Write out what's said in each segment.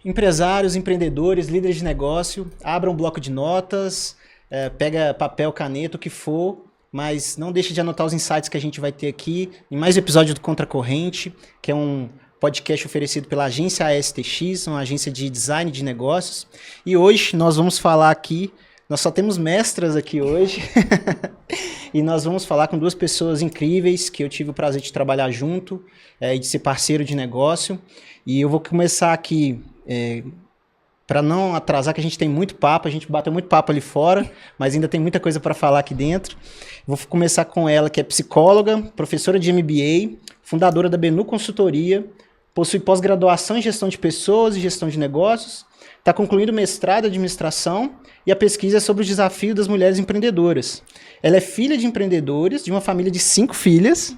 Empresários, empreendedores, líderes de negócio, abram um bloco de notas, pega papel, caneta, o que for, mas não deixe de anotar os insights que a gente vai ter aqui em mais um episódio do Contra Corrente, que é um podcast oferecido pela agência ASTX, uma agência de design de negócios. E hoje nós vamos falar aqui, nós só temos mestras aqui hoje, e nós vamos falar com duas pessoas incríveis que eu tive o prazer de trabalhar junto e de ser parceiro de negócio. E eu vou começar aqui, para não atrasar, que a gente tem muito papo, a gente bateu muito papo ali fora, mas ainda tem muita coisa para falar aqui dentro. Vou começar com ela, que é psicóloga, professora de MBA, fundadora da Benu Consultoria, possui pós-graduação em gestão de pessoas e gestão de negócios, está concluindo mestrado em administração e a pesquisa é sobre o desafio das mulheres empreendedoras. Ela é filha de empreendedores, de uma família de 5 filhas,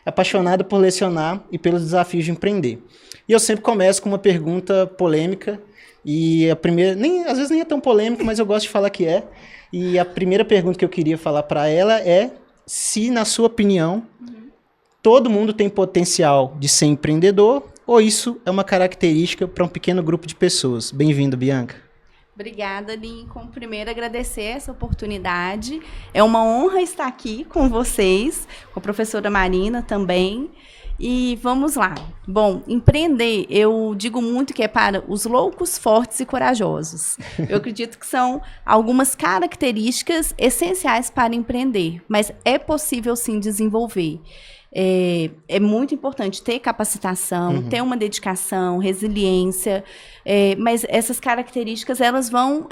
apaixonada por lecionar e pelos desafios de empreender. E eu sempre começo com uma pergunta polêmica, e a primeira, às vezes nem é tão polêmica, mas eu gosto de falar que é. E a primeira pergunta que eu queria falar para ela é se, na sua opinião, todo mundo tem potencial de ser empreendedor ou isso é uma característica para um pequeno grupo de pessoas? Bem-vinda, Bianca. Obrigada, Lincoln. Primeiro, agradecer essa oportunidade. É uma honra estar aqui com vocês, com a professora Marina também. E vamos lá. Bom, empreender, eu digo muito que é para os loucos, fortes e corajosos. Eu acredito que são algumas características essenciais para empreender, mas é possível sim desenvolver. É muito importante ter capacitação, ter uma dedicação, resiliência, mas essas características elas vão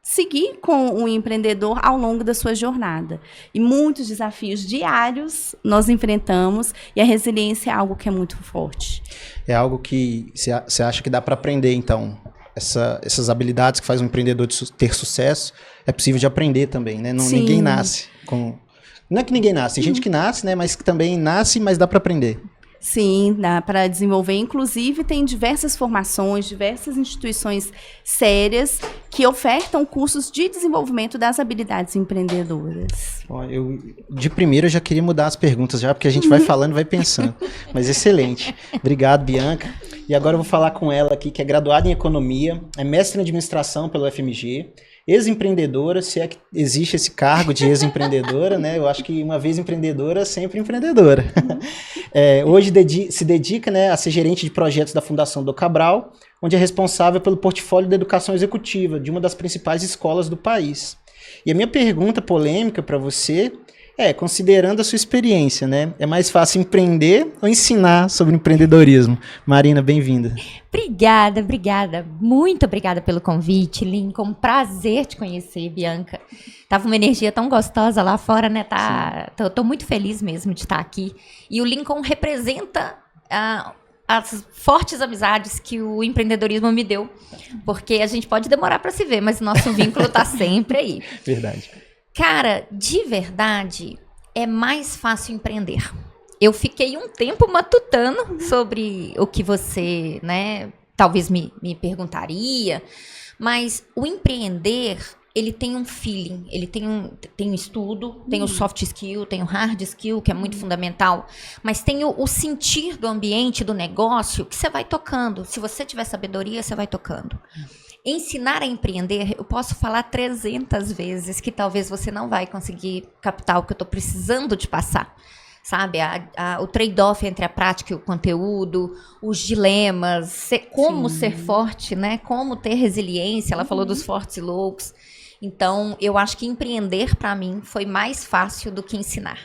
seguir com o empreendedor ao longo da sua jornada. E muitos desafios diários nós enfrentamos e a resiliência é algo que é muito forte. É algo que você acha que dá para aprender, então? Essas habilidades que faz um empreendedor ter sucesso, é possível de aprender também, né? Ninguém nasce com... Não é que ninguém nasce, tem gente que nasce, né? Mas que também nasce, mas dá para aprender. Sim, dá para desenvolver. Inclusive, tem diversas formações, diversas instituições sérias que ofertam cursos de desenvolvimento das habilidades empreendedoras. Eu, de primeira, já queria mudar as perguntas, já, porque a gente vai falando e vai pensando. Mas excelente. Obrigado, Bianca. E agora eu vou falar com ela aqui, que é graduada em Economia, é mestre em Administração pelo UFMG, ex-empreendedora, se é que existe esse cargo de ex-empreendedora, né? Eu acho que uma vez empreendedora, sempre empreendedora. Hoje se dedica, né, a ser gerente de projetos da Fundação do Cabral, onde é responsável pelo portfólio da educação executiva de uma das principais escolas do país. E a minha pergunta polêmica para você considerando a sua experiência, né? É mais fácil empreender ou ensinar sobre empreendedorismo? Marina, bem-vinda. Obrigada. Muito obrigada pelo convite, Lincoln. Prazer te conhecer, Bianca. Tava uma energia tão gostosa lá fora, né? Tô muito feliz mesmo de estar aqui. E o Lincoln representa as fortes amizades que o empreendedorismo me deu. Porque a gente pode demorar para se ver, mas o nosso vínculo tá sempre aí. Verdade. Cara, de verdade, é mais fácil empreender. Eu fiquei um tempo matutando sobre o que você, né, talvez me perguntaria, mas o empreender, ele tem um feeling, ele tem um estudo, tem o soft skill, tem o hard skill, que é muito fundamental, mas tem o sentir do ambiente, do negócio, que você vai tocando. Se você tiver sabedoria, você vai tocando. Ensinar a empreender, eu posso falar 300 vezes que talvez você não vai conseguir captar o que eu estou precisando de passar. Sabe, o trade-off entre a prática e o conteúdo, os dilemas, como ser forte, né? Como ter resiliência, ela falou dos fortes e loucos. Então, eu acho que empreender, para mim, foi mais fácil do que ensinar.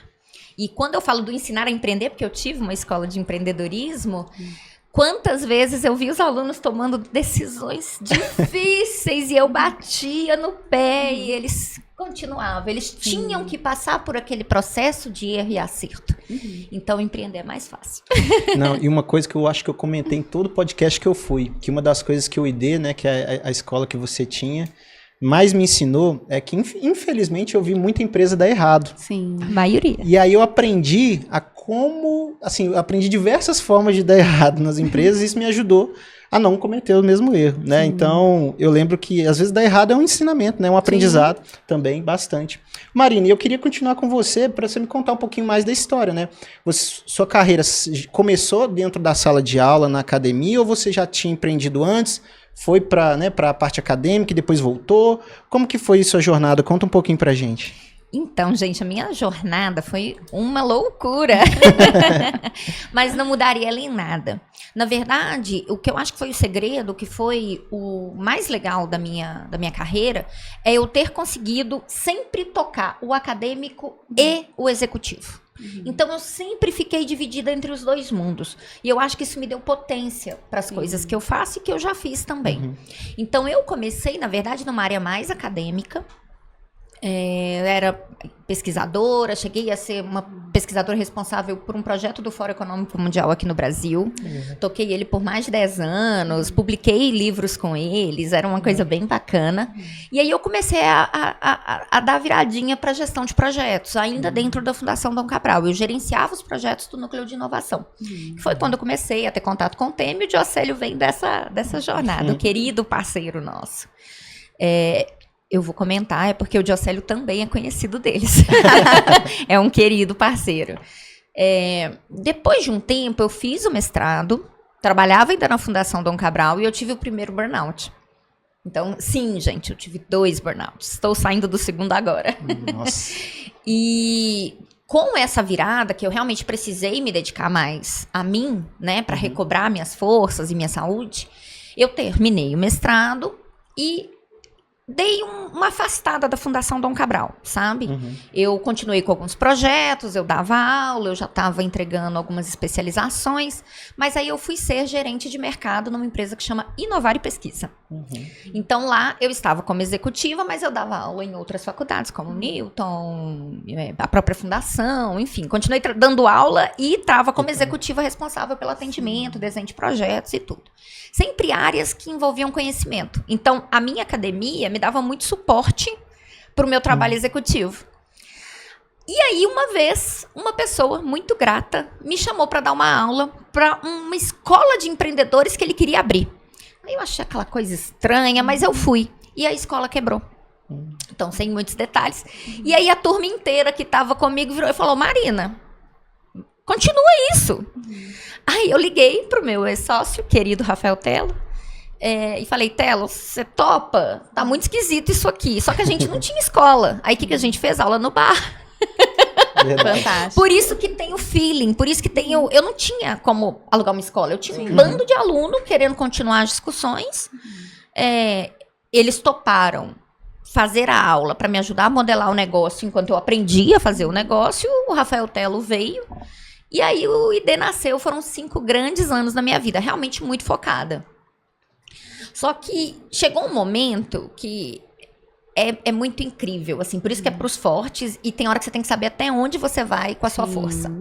E quando eu falo do ensinar a empreender, porque eu tive uma escola de empreendedorismo... Quantas vezes eu vi os alunos tomando decisões difíceis e eu batia no pé e eles continuavam. Eles tinham que passar por aquele processo de erro e acerto. Então, empreender é mais fácil. Não, e uma coisa que eu acho que eu comentei em todo podcast que eu fui, que uma das coisas que o ID, né, que é a escola que você tinha, mais me ensinou é que, infelizmente, eu vi muita empresa dar errado. Sim, a maioria. E aí eu aprendi eu aprendi diversas formas de dar errado nas empresas e isso me ajudou a não cometer o mesmo erro, né? Então, eu lembro que às vezes dar errado é um ensinamento, né? Um aprendizado também, bastante. Marina, eu queria continuar com você para você me contar um pouquinho mais da história, né? Sua carreira começou dentro da sala de aula, na academia, ou você já tinha empreendido antes, foi para, né, para a parte acadêmica e depois voltou? Como que foi sua jornada? Conta um pouquinho pra gente. Então, gente, a minha jornada foi uma loucura. Mas não mudaria ela em nada. Na verdade, o que eu acho que foi o segredo, que foi o mais legal da minha carreira, é eu ter conseguido sempre tocar o acadêmico e o executivo. Então, eu sempre fiquei dividida entre os dois mundos. E eu acho que isso me deu potência para as coisas que eu faço e que eu já fiz também. Então, eu comecei, na verdade, numa área mais acadêmica. Eu era pesquisadora, cheguei a ser uma pesquisadora responsável por um projeto do Fórum Econômico Mundial aqui no Brasil. Toquei ele por mais de 10 anos, publiquei livros com eles, era uma coisa bem bacana. E aí eu comecei a dar viradinha para gestão de projetos, ainda dentro da Fundação Dom Cabral. Eu gerenciava os projetos do Núcleo de Inovação. Foi quando eu comecei a ter contato com o Temer, e o Diocélio vem dessa jornada, o querido parceiro nosso. Eu vou comentar, é porque o Diocélio também é conhecido deles. É um querido parceiro. Depois de um tempo, eu fiz o mestrado, trabalhava ainda na Fundação Dom Cabral e eu tive o primeiro burnout. Então, sim, gente, eu tive 2 burnouts. Estou saindo do segundo agora. Nossa. E com essa virada, que eu realmente precisei me dedicar mais a mim, né, para recobrar minhas forças e minha saúde, eu terminei o mestrado e dei uma afastada da Fundação Dom Cabral, sabe? Eu continuei com alguns projetos, eu dava aula, eu já estava entregando algumas especializações, mas aí eu fui ser gerente de mercado numa empresa que chama Inovar e Pesquisa. Então lá eu estava como executiva, mas eu dava aula em outras faculdades, como Newton, a própria fundação, enfim, continuei dando aula e estava como executiva responsável pelo atendimento, desenho de projetos e tudo. Sempre áreas que envolviam conhecimento. Então, a minha academia me dava muito suporte para o meu trabalho executivo. E aí, uma vez, uma pessoa muito grata me chamou para dar uma aula para uma escola de empreendedores que ele queria abrir. Aí eu achei aquela coisa estranha, mas eu fui. E a escola quebrou. Então, sem muitos detalhes. E aí, a turma inteira que estava comigo virou e falou: Marina, continua isso. Aí eu liguei pro meu ex-sócio, querido Rafael Telo, e falei: Telo, você topa? Tá muito esquisito isso aqui. Só que a gente não tinha escola. Aí o que a gente fez? Aula no bar. Fantástico. Por isso que tem o feeling, por isso que tem o... Eu não tinha como alugar uma escola. Eu tinha um bando de aluno querendo continuar as discussões. Eles toparam fazer a aula para me ajudar a modelar o negócio enquanto eu aprendia a fazer o negócio. O Rafael Telo veio. E aí o ID nasceu, foram 5 grandes anos na minha vida, realmente muito focada. Só que chegou um momento que é muito incrível, assim, por isso que é pros fortes, e tem hora que você tem que saber até onde você vai com a sua força.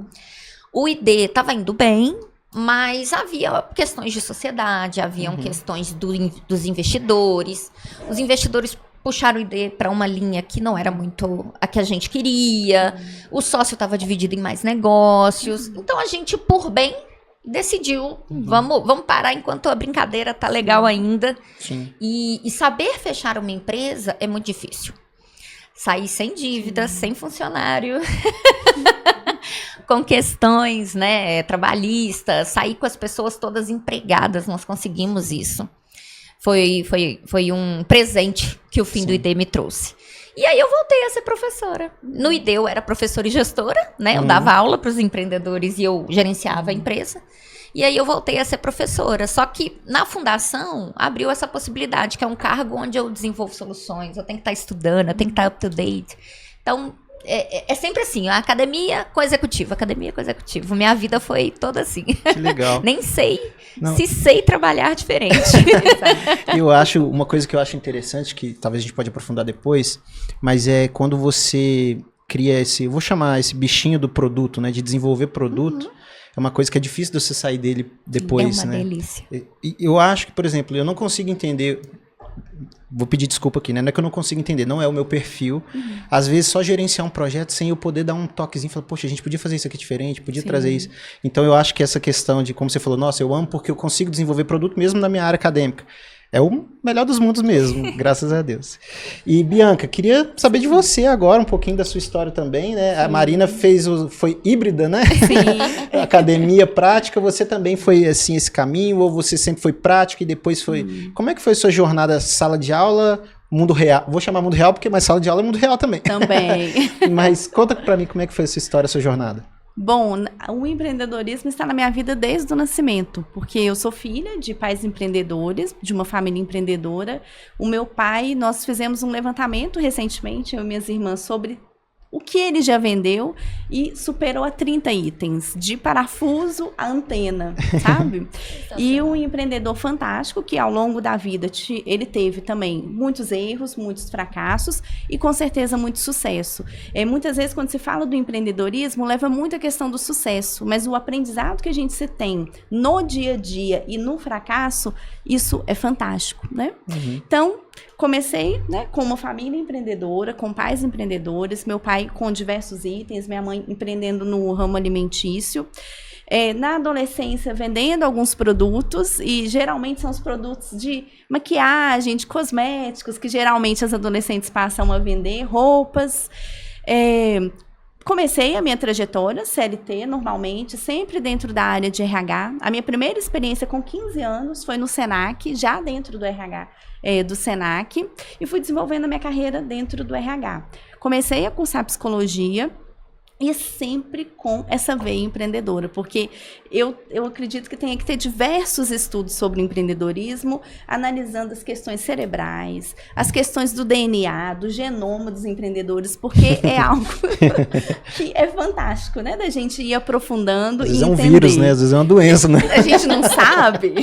O ID estava indo bem, mas havia questões de sociedade, haviam questões dos investidores. Os investidores puxaram o ID para uma linha que não era muito a que a gente queria. O sócio estava dividido em mais negócios. Então, a gente, por bem, decidiu, vamos parar enquanto a brincadeira tá legal ainda. E saber fechar uma empresa é muito difícil. Sair sem dívida, sem funcionário, com questões, né, trabalhistas, sair com as pessoas todas empregadas, nós conseguimos isso. Foi um presente que o fim do ID me trouxe. E aí eu voltei a ser professora. No ID eu era professora e gestora, né? Eu dava aula para os empreendedores e eu gerenciava a empresa. E aí eu voltei a ser professora. Só que na fundação abriu essa possibilidade, que é um cargo onde eu desenvolvo soluções, eu tenho que estar estudando, eu tenho que estar up to date. Então, é sempre assim, a academia com executivo, academia com executivo. Minha vida foi toda assim. Que legal. Nem sei se sei trabalhar diferente. Eu acho, uma coisa que eu acho interessante, que talvez a gente pode aprofundar depois, mas é quando você cria eu vou chamar esse bichinho do produto, né, de desenvolver produto, é uma coisa que é difícil de você sair dele depois, é uma né? delícia. E eu acho que, por exemplo, eu não consigo entender vou pedir desculpa aqui, né? Não é que eu não consigo entender, não é o meu perfil. Às vezes, só gerenciar um projeto sem eu poder dar um toquezinho, falar, poxa, a gente podia fazer isso aqui diferente, podia trazer isso. Então, eu acho que essa questão de, como você falou, nossa, eu amo porque eu consigo desenvolver produto mesmo na minha área acadêmica. É o melhor dos mundos mesmo, graças a Deus. E, Bianca, queria saber de você agora, um pouquinho da sua história também, né? Sim. A Marina foi híbrida, né? Sim. Academia, prática, você também foi, assim, esse caminho? Ou você sempre foi prática e depois foi... Como é que foi a sua jornada, sala de aula, mundo real? Vou chamar mundo real porque mais sala de aula é mundo real também. Também. Mas conta pra mim como é que foi a sua história, a sua jornada. Bom, o empreendedorismo está na minha vida desde o nascimento, porque eu sou filha de pais empreendedores, de uma família empreendedora. O meu pai, nós fizemos um levantamento recentemente, eu e minhas irmãs, sobre o que ele já vendeu e superou a 30 itens, de parafuso a antena, sabe? E um empreendedor fantástico que ao longo da vida ele teve também muitos erros, muitos fracassos e com certeza muito sucesso. Muitas vezes quando se fala do empreendedorismo, leva muito a questão do sucesso, mas o aprendizado que a gente se tem no dia a dia e no fracasso, isso é fantástico, né? Então, comecei, né, com uma família empreendedora, com pais empreendedores, meu pai com diversos itens, minha mãe empreendendo no ramo alimentício. Na adolescência, vendendo alguns produtos, e geralmente são os produtos de maquiagem, de cosméticos, que geralmente as adolescentes passam a vender, roupas. Comecei a minha trajetória, CLT, normalmente, sempre dentro da área de RH. A minha primeira experiência com 15 anos foi no Senac, já dentro do RH do Senac, e fui desenvolvendo a minha carreira dentro do RH. Comecei a cursar psicologia, e sempre com essa veia empreendedora, porque eu acredito que tenha que ter diversos estudos sobre empreendedorismo, analisando as questões cerebrais, as questões do DNA, do genoma dos empreendedores, porque é algo que é fantástico, né? Da gente ir aprofundando e entender. Às vezes é um vírus, né? Às vezes é uma doença, né? A gente não sabe.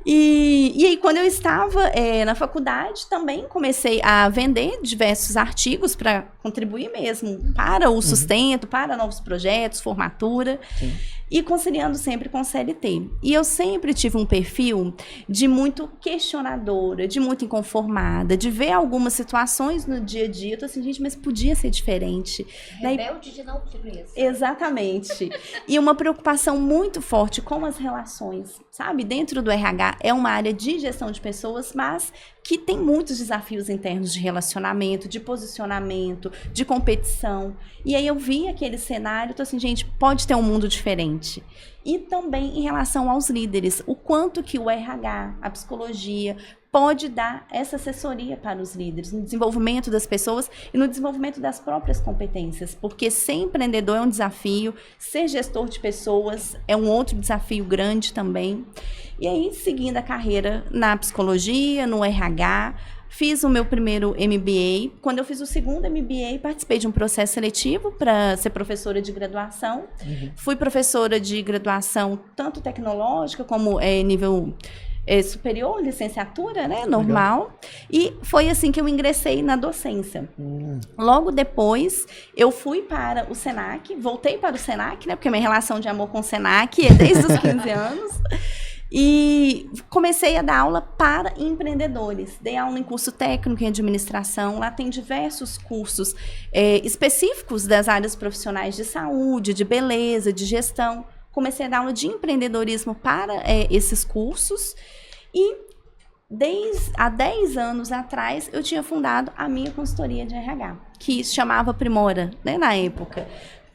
E aí, quando eu estava na faculdade, também comecei a vender diversos artigos para contribuir mesmo para o sustento, para novos projetos, formatura. Sim. E conciliando sempre com CLT. E eu sempre tive um perfil de muito questionadora, de muito inconformada, de ver algumas situações no dia a dia. Eu tô assim, gente, mas podia ser diferente. Rebelde de natureza. Exatamente. E uma preocupação muito forte com as relações, sabe? Dentro do RH é uma área de gestão de pessoas, mas que tem muitos desafios internos de relacionamento, de posicionamento, de competição. E aí eu vi aquele cenário, tô assim, gente, pode ter um mundo diferente. E também em relação aos líderes, o quanto que o RH, a psicologia, pode dar essa assessoria para os líderes, no desenvolvimento das pessoas e no desenvolvimento das próprias competências, porque ser empreendedor é um desafio, ser gestor de pessoas é um outro desafio grande também. E aí, seguindo a carreira na psicologia, no RH, fiz o meu primeiro MBA. Quando eu fiz o segundo MBA, participei de um processo seletivo para ser professora de graduação. Fui professora de graduação tanto tecnológica como nível superior, licenciatura, né, normal. Legal. E foi assim que eu ingressei na docência. Logo depois, eu fui para o Senac, voltei para o Senac, né, porque minha relação de amor com o Senac é desde os 15 anos. E comecei a dar aula para empreendedores. Dei aula em curso técnico em administração. Lá tem diversos cursos específicos das áreas profissionais de saúde, de beleza, de gestão. Comecei a dar aula de empreendedorismo para esses cursos. E há 10 anos atrás, eu tinha fundado a minha consultoria de RH, que se chamava Primora, né, na época.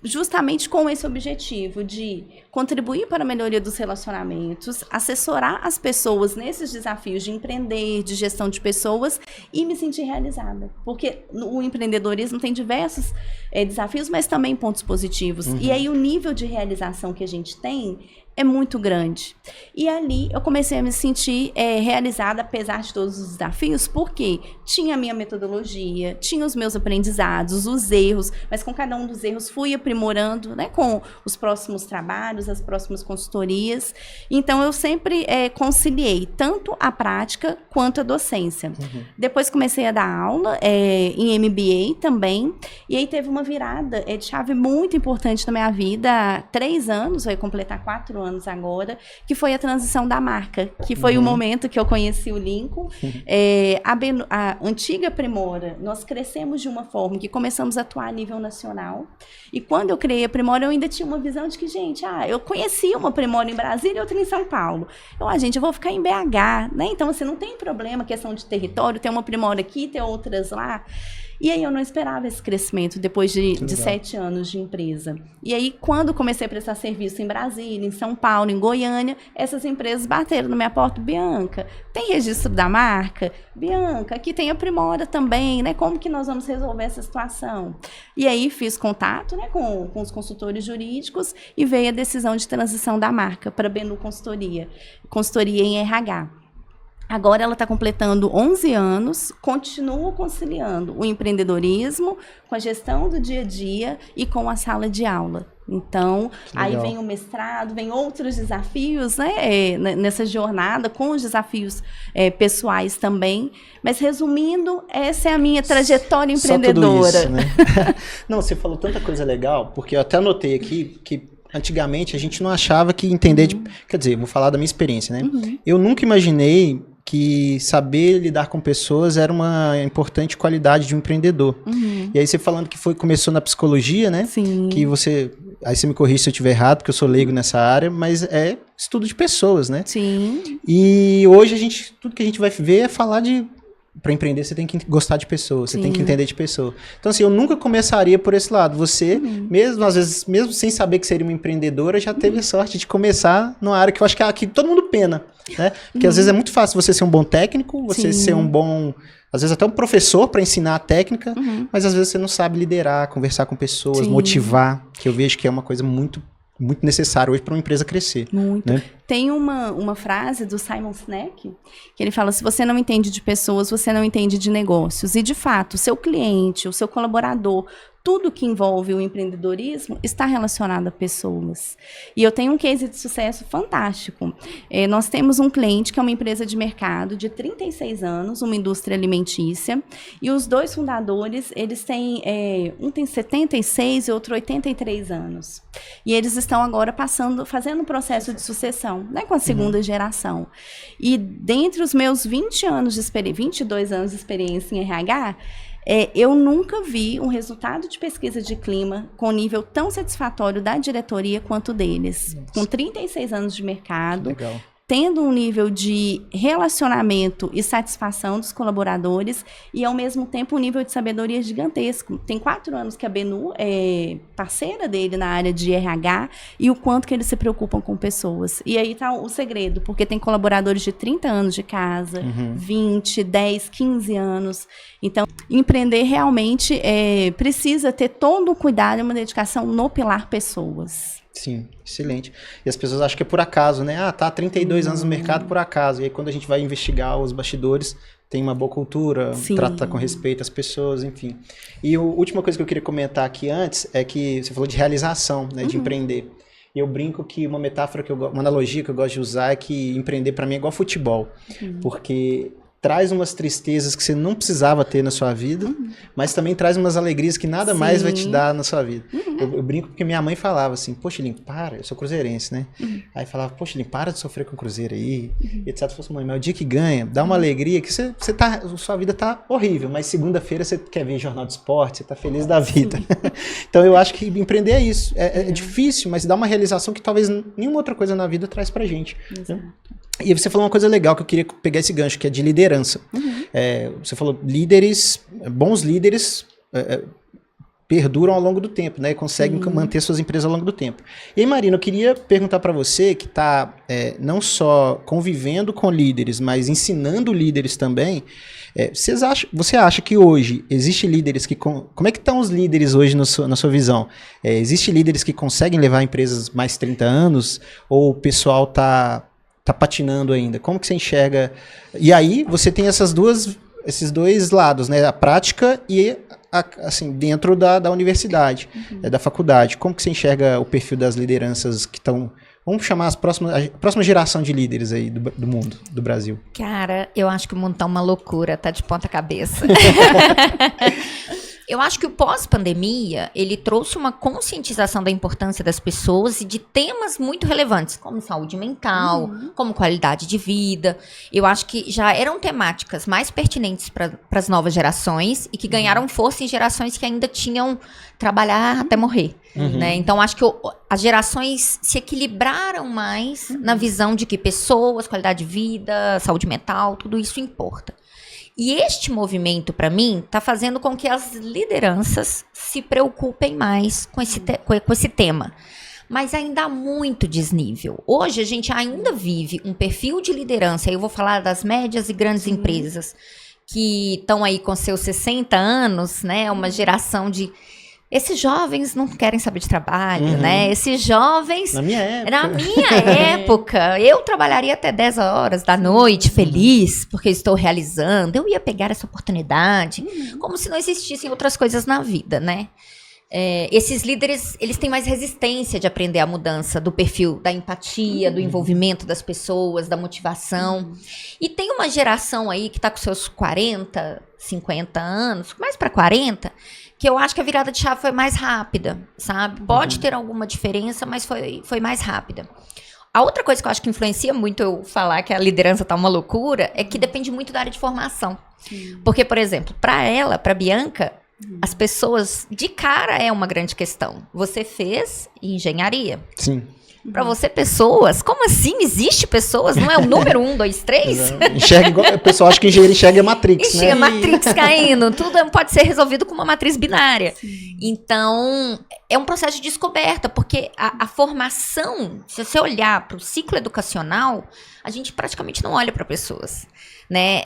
Justamente com esse objetivo de contribuir para a melhoria dos relacionamentos, assessorar as pessoas nesses desafios de empreender, de gestão de pessoas e me sentir realizada. Porque o empreendedorismo tem diversos desafios, mas também pontos positivos. E aí o nível de realização que a gente tem é muito grande. E ali eu comecei a me sentir realizada, apesar de todos os desafios, porque tinha a minha metodologia, tinha os meus aprendizados, os erros, mas com cada um dos erros fui aprimorando, né, com os próximos trabalhos, quais as próximas consultorias. Então, eu sempre conciliei tanto a prática quanto a docência. Depois comecei a dar aula em MBA também, e aí teve uma virada de chave muito importante na minha vida, há 3 anos, vai completar 4 anos agora, que foi a transição da marca, que foi o momento que eu conheci o Lincoln. A antiga Primora, nós crescemos de uma forma que começamos a atuar a nível nacional, e quando eu criei a Primora, eu ainda tinha uma visão de que, gente, eu conhecia uma Primora em Brasília e outra em São Paulo. Eu vou ficar em BH, né? Então, assim, não tem problema, questão de território, tem uma Primora aqui, tem outras lá. E aí eu não esperava esse crescimento depois de 7 anos de empresa. E aí, quando comecei a prestar serviço em Brasília, em São Paulo, em Goiânia, essas empresas bateram na minha porta: Bianca, tem registro da marca? Bianca, aqui tem a Primora também, né? Como que nós vamos resolver essa situação? E aí fiz contato, né, com os consultores jurídicos e veio a decisão de transição da marca para a Benu Consultoria em RH. Agora ela está completando 11 anos, continuo conciliando o empreendedorismo com a gestão do dia a dia e com a sala de aula. Então, aí vem o mestrado, vem outros desafios, né, nessa jornada, com os desafios pessoais também. Mas, resumindo, essa é a minha trajetória empreendedora. Só tudo isso, né? Não, você falou tanta coisa legal, porque eu até anotei aqui que antigamente a gente não achava que entender... Quer dizer, vou falar da minha experiência, né? Eu nunca imaginei que saber lidar com pessoas era uma importante qualidade de um empreendedor. E aí você falando que começou na psicologia, né? Sim. Que aí você me corrige se eu estiver errado, porque eu sou leigo nessa área, mas é estudo de pessoas, né? Sim. E hoje tudo que a gente vai ver é falar de... Para empreender, você tem que gostar de pessoas, você tem que entender de pessoas. Então, assim, eu nunca começaria por esse lado. Você, mesmo, às vezes, mesmo sem saber que seria uma empreendedora, já teve a sorte de começar numa área que eu acho que aqui todo mundo pena, né? Porque às vezes é muito fácil você ser um bom técnico, você ser um bom... Às vezes até um professor para ensinar a técnica, mas às vezes você não sabe liderar, conversar com pessoas, motivar, que eu vejo que é uma coisa muito necessária hoje para uma empresa crescer. Muito. Né? Tem uma frase do Simon Sinek, que ele fala: se você não entende de pessoas, você não entende de negócios. E, de fato, o seu cliente, o seu colaborador, tudo que envolve o empreendedorismo está relacionado a pessoas. E eu tenho um case de sucesso fantástico. Nós temos um cliente que é uma empresa de mercado de 36 anos, uma indústria alimentícia, e os 2 fundadores, eles têm, um tem 76 e outro 83 anos. E eles estão agora fazendo um processo de sucessão, né, com a segunda geração. E dentre os meus 22 anos de experiência em RH, eu nunca vi um resultado de pesquisa de clima com nível tão satisfatório da diretoria quanto deles. Nossa. Com 36 anos de mercado, legal. Tendo um nível de relacionamento e satisfação dos colaboradores e, ao mesmo tempo, um nível de sabedoria gigantesco. Tem 4 anos que a Benu é parceira dele na área de RH e o quanto que eles se preocupam com pessoas. E aí está o segredo, porque tem colaboradores de 30 anos de casa, 20, 10, 15 anos. Então, empreender realmente precisa ter todo o cuidado e uma dedicação no pilar pessoas. Sim, excelente. E as pessoas acham que é por acaso, né? Tá 32 anos no mercado por acaso. E aí quando a gente vai investigar os bastidores, tem uma boa cultura, trata com respeito as pessoas, enfim. E a última coisa que eu queria comentar aqui antes é que você falou de realização, né? De empreender. E eu brinco que uma metáfora, uma analogia que eu gosto de usar é que empreender para mim é igual futebol. Porque traz umas tristezas que você não precisava ter na sua vida, mas também traz umas alegrias que nada mais vai te dar na sua vida. Eu brinco porque minha mãe falava assim: poxa, Lin, para, eu sou cruzeirense, né? Aí falava: poxa, Lin, para de sofrer com o Cruzeiro aí, e etc. Eu falei: mãe, mas o dia que ganha, dá uma alegria que sua vida tá horrível, mas segunda-feira você quer ver jornal de esporte, você tá feliz da vida. Então eu acho que empreender é isso. É difícil, mas dá uma realização que talvez nenhuma outra coisa na vida traz pra gente. Né? E você falou uma coisa legal que eu queria pegar esse gancho, que é de liderança. Você falou bons líderes perduram ao longo do tempo, né? E conseguem manter suas empresas ao longo do tempo. E aí, Marina, eu queria perguntar para você que está não só convivendo com líderes, mas ensinando líderes também. Você acha que hoje existe líderes que... Como é que estão os líderes hoje na sua visão? Existe líderes que conseguem levar empresas mais 30 anos? Ou o pessoal tá patinando ainda? Como que você enxerga? E aí você tem esses dois lados, né? A prática e assim, dentro da universidade, da faculdade. Como que você enxerga o perfil das lideranças que estão Vamos chamar a próxima geração de líderes aí do mundo, do Brasil. Cara, eu acho que o mundo tá uma loucura, tá de ponta cabeça. Eu acho que o pós-pandemia, ele trouxe uma conscientização da importância das pessoas e de temas muito relevantes, como saúde mental, como qualidade de vida. Eu acho que já eram temáticas mais pertinentes para as novas gerações e que ganharam força em gerações que ainda tinham trabalhar até morrer. Né? Então, acho que as gerações se equilibraram mais na visão de que pessoas, qualidade de vida, saúde mental, tudo isso importa. E este movimento, para mim, está fazendo com que as lideranças se preocupem mais com esse tema. Mas ainda há muito desnível. Hoje, a gente ainda vive um perfil de liderança, eu vou falar das médias e grandes empresas, que estão aí com seus 60 anos, né? Uma geração de... Esses jovens não querem saber de trabalho, né? Esses jovens... Na minha época, eu trabalharia até 10 horas da noite, feliz, porque eu estou realizando. Eu ia pegar essa oportunidade, como se não existissem outras coisas na vida, né? Esses líderes, eles têm mais resistência de aprender a mudança do perfil, da empatia, do envolvimento das pessoas, da motivação. E tem uma geração aí que está com seus 40, 50 anos, mais para 40... que eu acho que a virada de chave foi mais rápida, sabe? Pode ter alguma diferença, mas foi mais rápida. A outra coisa que eu acho que influencia muito eu falar que a liderança tá uma loucura é que depende muito da área de formação. Porque, por exemplo, para Bianca, as pessoas, de cara, é uma grande questão. Você fez engenharia. Sim. Para você, pessoas? Como assim? Existe pessoas? Não é o número 1, 2, 3? Enxerga igual, o pessoal acha que engenheiro enxerga Matrix, né? Enxerga Matrix caindo. Tudo pode ser resolvido com uma matriz binária. Sim. Então, é um processo de descoberta, porque a formação, se você olhar para o ciclo educacional, a gente praticamente não olha para pessoas. Né?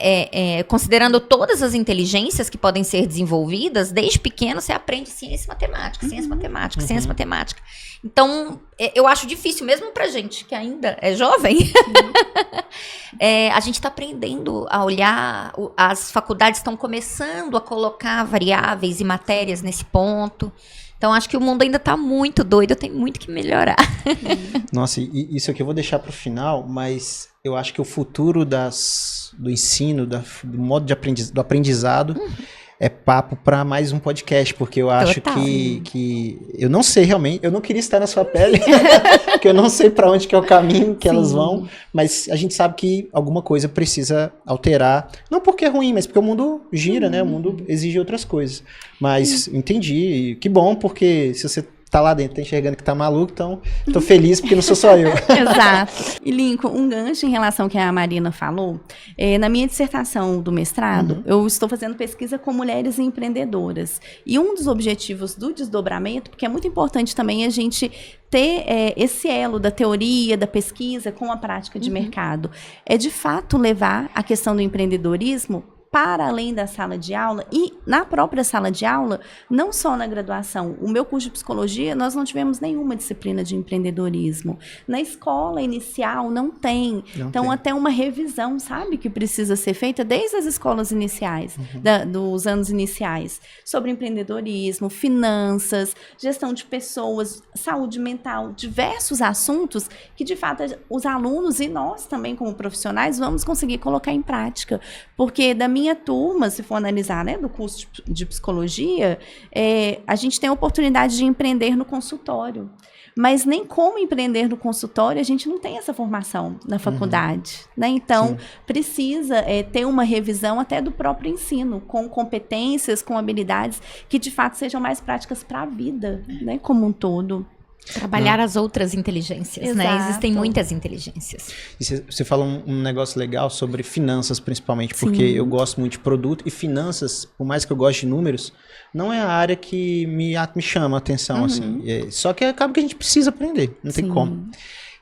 Considerando todas as inteligências que podem ser desenvolvidas, desde pequeno você aprende ciência e matemática, ciência e matemática. Então, eu acho difícil, mesmo pra gente que ainda é jovem, a gente está aprendendo a olhar, as faculdades estão começando a colocar variáveis e matérias nesse ponto. Então, acho que o mundo ainda está muito doido, tem muito que melhorar. Nossa, e isso aqui eu vou deixar para o final, mas eu acho que o futuro do ensino, do modo do aprendizado, é papo para mais um podcast, porque eu acho que eu não sei realmente, eu não queria estar na sua pele, porque eu não sei para onde que é o caminho que elas vão, mas a gente sabe que alguma coisa precisa alterar, não porque é ruim, mas porque o mundo gira, né? O mundo exige outras coisas. Mas entendi, que bom, porque se você tá lá dentro, tá enxergando que tá maluco, então tô feliz porque não sou só eu. Exato. E Lincoln, um gancho em relação ao que a Marina falou, na minha dissertação do mestrado, eu estou fazendo pesquisa com mulheres empreendedoras. E um dos objetivos do desdobramento, porque é muito importante também a gente ter esse elo da teoria, da pesquisa com a prática de mercado, é de fato levar a questão do empreendedorismo para além da sala de aula e na própria sala de aula, não só na graduação. O meu curso de psicologia, nós não tivemos nenhuma disciplina de empreendedorismo. Na escola inicial, não tem. Então, até uma revisão, sabe, que precisa ser feita desde as escolas iniciais, dos anos iniciais, sobre empreendedorismo, finanças, gestão de pessoas, saúde mental, diversos assuntos que, de fato, os alunos e nós também, como profissionais, vamos conseguir colocar em prática. Porque da minha turma, se for analisar, né, do curso de psicologia, a gente tem a oportunidade de empreender no consultório. Mas nem como empreender no consultório, a gente não tem essa formação na faculdade. Né? Então, precisa ter uma revisão até do próprio ensino, com competências, com habilidades que, de fato, sejam mais práticas para a vida, né, como um todo. Trabalhar as outras inteligências, né? Existem muitas inteligências. E você falou um negócio legal sobre finanças, principalmente, porque eu gosto muito de produto e finanças, por mais que eu goste de números, não é a área que me chama a atenção, assim. Só que acaba que a gente precisa aprender, não tem como.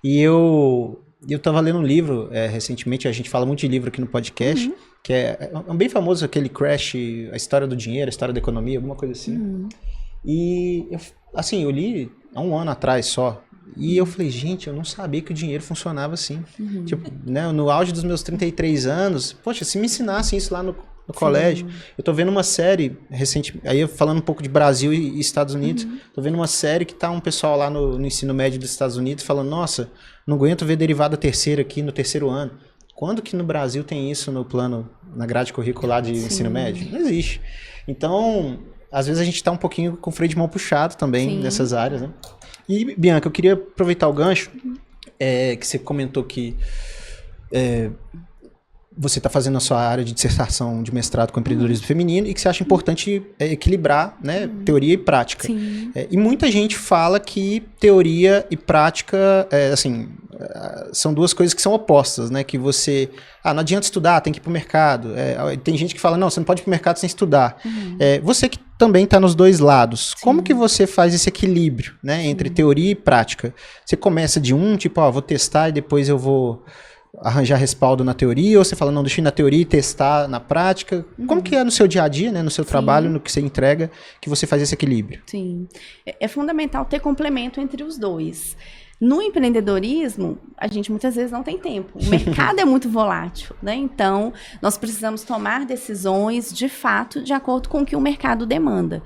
E eu estava lendo um livro recentemente, a gente fala muito de livro aqui no podcast, que é bem famoso, aquele Crash, a história do dinheiro, a história da economia, alguma coisa assim. E, eu li há um ano atrás só. E eu falei, gente, eu não sabia que o dinheiro funcionava assim. Tipo, né, no auge dos meus 33 anos, poxa, se me ensinassem isso lá no colégio. Eu tô vendo uma série recente, aí falando um pouco de Brasil e Estados Unidos, tô vendo uma série que tá um pessoal lá no ensino médio dos Estados Unidos falando, nossa, não aguento ver derivada terceira aqui no terceiro ano. Quando que no Brasil tem isso no plano, na grade curricular de ensino médio? Não existe. Então, às vezes a gente tá um pouquinho com o freio de mão puxado também nessas áreas, né? E, Bianca, eu queria aproveitar o gancho que você comentou que você está fazendo a sua área de dissertação de mestrado com empreendedorismo feminino e que você acha importante equilibrar, né, teoria e prática. E muita gente fala que teoria e prática, são duas coisas que são opostas, né? Que você... não adianta estudar, tem que ir para o mercado. Tem gente que fala, não, você não pode ir para o mercado sem estudar. Você que também está nos dois lados, como que você faz esse equilíbrio, né, entre teoria e prática? Você começa de tipo, vou testar e depois eu vou arranjar respaldo na teoria, ou você fala, não, deixa eu ir na teoria e testar na prática? Como que é no seu dia a dia, né, no seu trabalho, no que você entrega, que você faz esse equilíbrio? Sim, é fundamental ter complemento entre os dois. No empreendedorismo, a gente muitas vezes não tem tempo. O mercado é muito volátil, né? Então, nós precisamos tomar decisões, de fato, de acordo com o que o mercado demanda.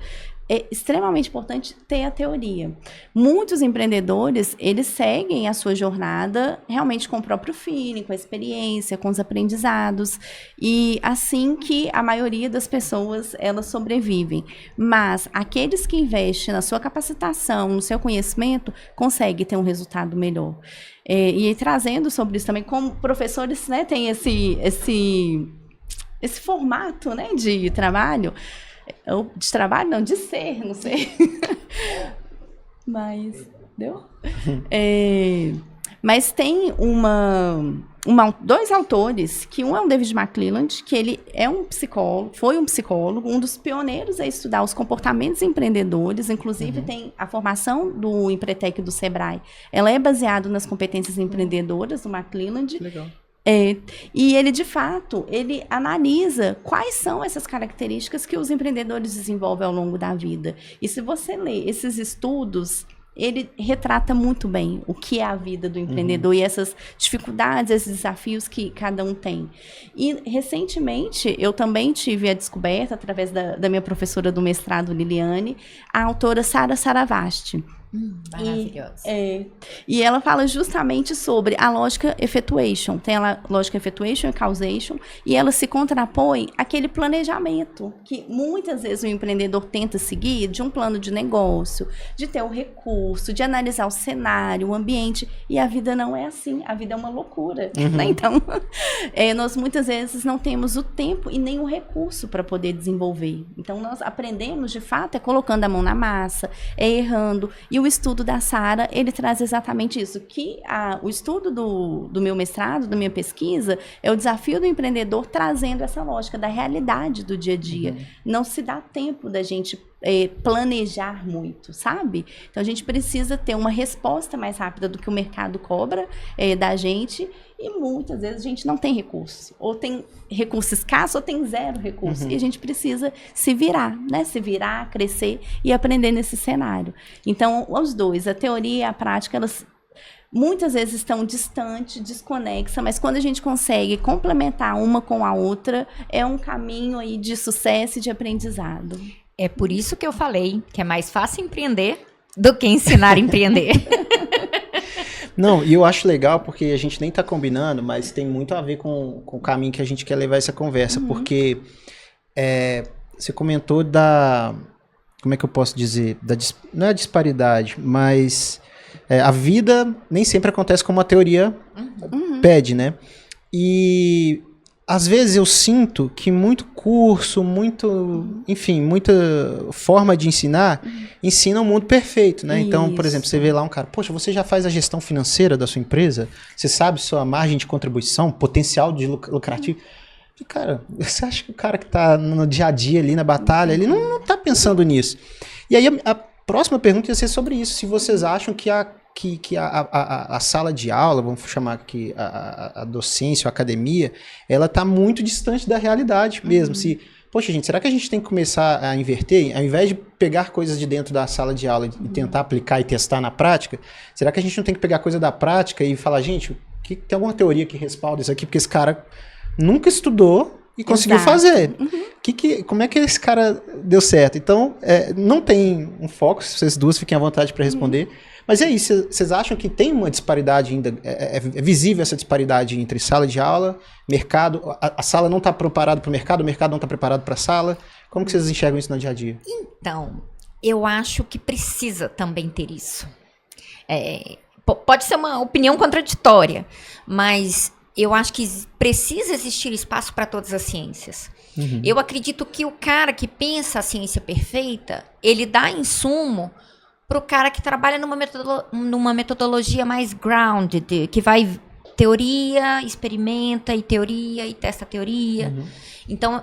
É extremamente importante ter a teoria. Muitos empreendedores, eles seguem a sua jornada realmente com o próprio feeling, com a experiência, com os aprendizados, e assim que a maioria das pessoas, elas sobrevivem. Mas aqueles que investem na sua capacitação, no seu conhecimento, conseguem ter um resultado melhor. E trazendo sobre isso também, como professores, né, tem esse formato, né, de trabalho, não, de ser, não sei. Mas, deu? Mas tem dois autores, que um é o David McClelland, que ele é um psicólogo, foi um psicólogo, um dos pioneiros a estudar os comportamentos empreendedores, inclusive tem a formação do Empretec do Sebrae, ela é baseada nas competências empreendedoras do McClelland. Legal. E ele, de fato, ele analisa quais são essas características que os empreendedores desenvolvem ao longo da vida. E se você lê esses estudos, ele retrata muito bem o que é a vida do empreendedor e essas dificuldades, esses desafios que cada um tem. E, recentemente, eu também tive a descoberta, através da minha professora do mestrado, Liliane, a autora Sara Saravasti. Maravilhosa. E ela fala justamente sobre a lógica effectuation. Tem a lógica effectuation e causation, e ela se contrapõe àquele planejamento que muitas vezes o empreendedor tenta seguir, de um plano de negócio, de ter o recurso, de analisar o cenário, o ambiente, e a vida não é assim, a vida é uma loucura. Né? Então, nós muitas vezes não temos o tempo e nem o recurso para poder desenvolver. Então, nós aprendemos, de fato, colocando a mão na massa, errando. E o estudo da Sara, ele traz exatamente isso, que o estudo do meu mestrado, da minha pesquisa, é o desafio do empreendedor trazendo essa lógica da realidade do dia a dia. Não se dá tempo da gente planejar muito, sabe? Então, a gente precisa ter uma resposta mais rápida do que o mercado cobra da gente, e muitas vezes a gente não tem recurso, ou tem recurso escasso, ou tem zero recurso, e a gente precisa se virar, né? Se virar, crescer e aprender nesse cenário. Então, os dois, a teoria e a prática, elas muitas vezes estão distantes, desconexas, mas quando a gente consegue complementar uma com a outra, é um caminho aí de sucesso e de aprendizado. É por isso que eu falei que é mais fácil empreender do que ensinar a empreender. Não, e eu acho legal porque a gente nem tá combinando, mas tem muito a ver com o caminho que a gente quer levar essa conversa, porque você comentou como é que eu posso dizer, não é a disparidade, mas a vida nem sempre acontece como a teoria pede, né? E às vezes eu sinto que muito curso, muita forma de ensinar, ensina um mundo perfeito, né? Isso. Então, por exemplo, você vê lá um cara, poxa, você já faz a gestão financeira da sua empresa? Você sabe sua margem de contribuição, potencial de lucrativo? E, cara, você acha que o cara que tá no dia a dia ali, na batalha, ele não tá pensando nisso. E aí a próxima pergunta ia ser sobre isso, se vocês acham que a sala de aula, vamos chamar aqui a docência, a academia, ela está muito distante da realidade mesmo. Poxa, gente, será que a gente tem que começar a inverter? Ao invés de pegar coisas de dentro da sala de aula e tentar aplicar e testar na prática, será que a gente não tem que pegar coisa da prática e falar, gente, tem alguma teoria que respalda isso aqui? Porque esse cara nunca estudou, e conseguiu Exato. fazer. Como é que esse cara deu certo? Então, não tem um foco, vocês duas fiquem à vontade para responder. Mas é isso, vocês acham que tem uma disparidade ainda, é visível essa disparidade entre sala de aula, mercado, a sala não está preparada para o mercado não está preparado para a sala? Como que vocês enxergam isso no dia a dia? Então, eu acho que precisa também ter isso. Pode ser uma opinião contraditória, mas eu acho que precisa existir espaço para todas as ciências. Eu acredito que o cara que pensa a ciência perfeita, ele dá insumo para o cara que trabalha numa metodologia mais grounded, que vai teoria, experimenta e teoria e testa a teoria. Então,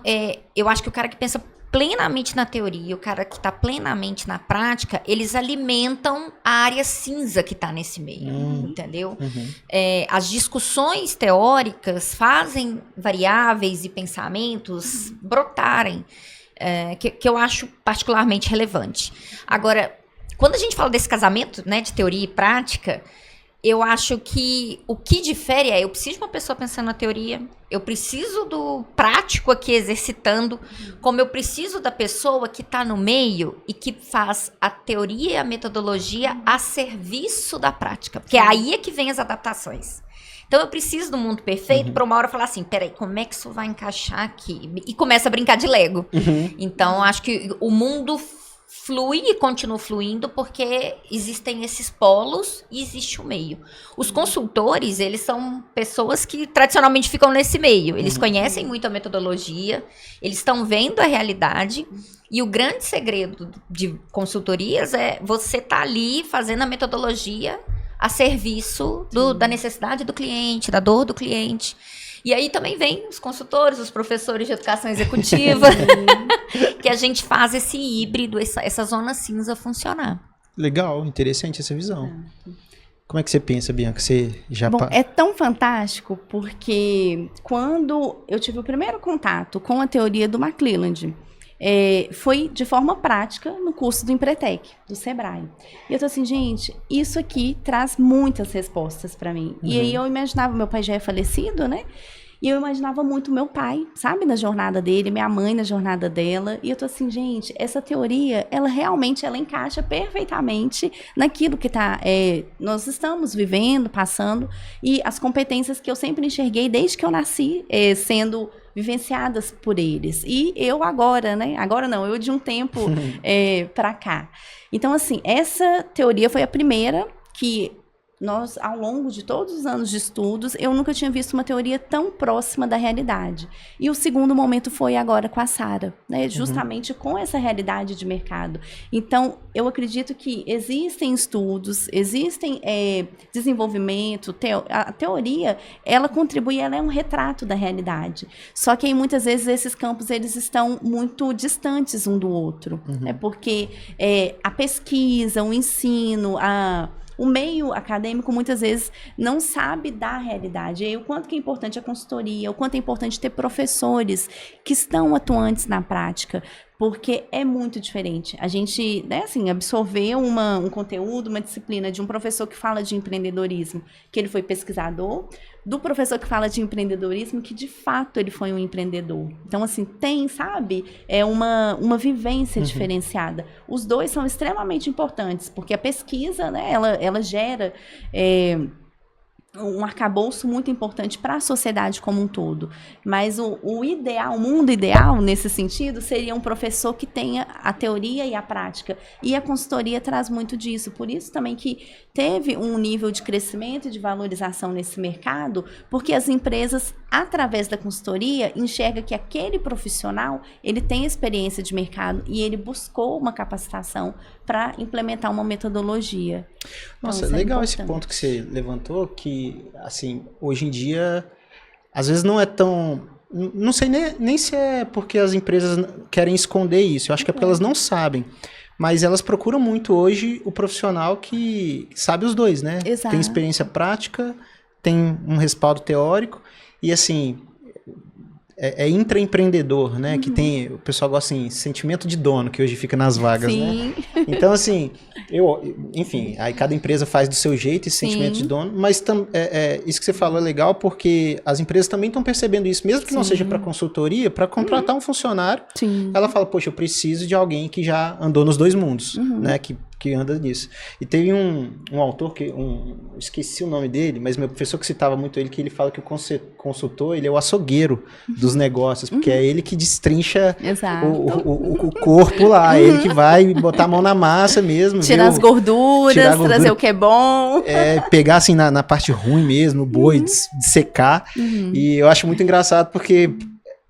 eu acho que o cara que pensa plenamente na teoria e o cara que está plenamente na prática, eles alimentam a área cinza que está nesse meio, entendeu? As discussões teóricas fazem variáveis e pensamentos brotarem, que eu acho particularmente relevante. Agora, quando a gente fala desse casamento, né, de teoria e prática, eu acho que o que difere eu preciso de uma pessoa pensando na teoria, eu preciso do prático aqui exercitando, como eu preciso da pessoa que está no meio e que faz a teoria e a metodologia a serviço da prática, porque aí é que vem as adaptações. Então eu preciso do mundo perfeito para uma hora falar assim, peraí, como é que isso vai encaixar aqui? E começa a brincar de Lego. Então acho que o mundo flui e continua fluindo porque existem esses polos e existe o meio. Os consultores, eles são pessoas que tradicionalmente ficam nesse meio. Eles conhecem muito a metodologia, eles estão vendo a realidade e o grande segredo de consultorias é você estar ali fazendo a metodologia a serviço da necessidade do cliente, da dor do cliente. E aí também vem os consultores, os professores de educação executiva, que a gente faz esse híbrido, essa zona cinza funcionar. Legal, interessante essa visão. Como é que você pensa, Bianca? Você já... Bom, é tão fantástico porque quando eu tive o primeiro contato com a teoria do McClelland, foi de forma prática no curso do Empretec, do Sebrae. E eu tô assim, gente, isso aqui traz muitas respostas para mim. E aí eu imaginava, meu pai já é falecido, né? E eu imaginava muito meu pai, sabe, na jornada dele, minha mãe na jornada dela. E eu tô assim, gente, essa teoria, ela realmente encaixa perfeitamente naquilo que nós estamos vivendo, passando, e as competências que eu sempre enxerguei desde que eu nasci, sendo vivenciadas por eles. E eu agora, né? Agora não, eu de um tempo para cá. Então, assim, essa teoria foi a primeira que nós, ao longo de todos os anos de estudos, eu nunca tinha visto uma teoria tão próxima da realidade. E o segundo momento foi agora com a Sara, né? Justamente com essa realidade de mercado. Então, eu acredito que existem estudos, existem desenvolvimento, a teoria, ela contribui, ela é um retrato da realidade. Só que aí, muitas vezes, esses campos, eles estão muito distantes um do outro. Né? Porque a pesquisa, o ensino, o meio acadêmico, muitas vezes, não sabe da realidade. E aí, o quanto que é importante a consultoria, o quanto é importante ter professores que estão atuantes na prática, porque é muito diferente. A gente, né, assim, absorver um conteúdo, uma disciplina de um professor que fala de empreendedorismo, que ele foi pesquisador, do professor que fala de empreendedorismo, que de fato ele foi um empreendedor. Então, assim, sabe, uma vivência diferenciada. Os dois são extremamente importantes, porque a pesquisa, né, ela gera um arcabouço muito importante para a sociedade como um todo. Mas o ideal, o mundo ideal, nesse sentido, seria um professor que tenha a teoria e a prática. E a consultoria traz muito disso. Por isso também que teve um nível de crescimento e de valorização nesse mercado, porque as empresas, através da consultoria, enxergam que aquele profissional, ele tem experiência de mercado e ele buscou uma capacitação para implementar uma metodologia. Nossa, então, legal esse ponto que você levantou, que, assim, hoje em dia, às vezes não é tão... Não sei nem se é porque as empresas querem esconder isso, eu acho que é porque elas não sabem. Mas elas procuram muito hoje o profissional que sabe os dois, né? Exato. Tem experiência prática, tem um respaldo teórico, e assim... é intraempreendedor, né? Que tem, o pessoal gosta assim, sentimento de dono, que hoje fica nas vagas, Sim. né? Então, assim, enfim, aí cada empresa faz do seu jeito esse sentimento de dono, mas isso que você falou é legal porque as empresas também estão percebendo isso, mesmo que não seja para consultoria, para contratar um funcionário, ela fala, poxa, eu preciso de alguém que já andou nos dois mundos, né? Que anda nisso. E teve um autor, esqueci o nome dele, mas meu professor que citava muito ele, que ele fala que o consultor, ele é o açougueiro dos negócios, porque é ele que destrincha o corpo lá, é ele que vai botar a mão na massa mesmo. Tirar as gorduras, trazer o que é bom. Pegar assim na parte ruim mesmo, o boi, de secar. E eu acho muito engraçado porque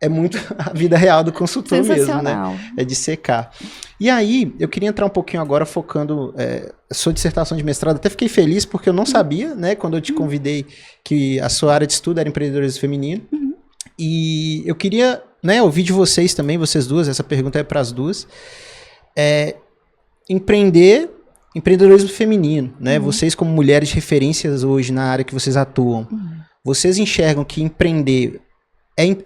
é muito a vida real do consultor mesmo, né? É de secar. E aí, eu queria entrar um pouquinho agora focando sua dissertação de mestrado. Até fiquei feliz porque eu não sabia, né? Quando eu te convidei, que a sua área de estudo era empreendedorismo feminino. E eu queria, né, ouvir de vocês também, vocês duas, essa pergunta é para as duas. Empreendedorismo feminino, né? Vocês como mulheres de referências hoje na área que vocês atuam, vocês enxergam que empreender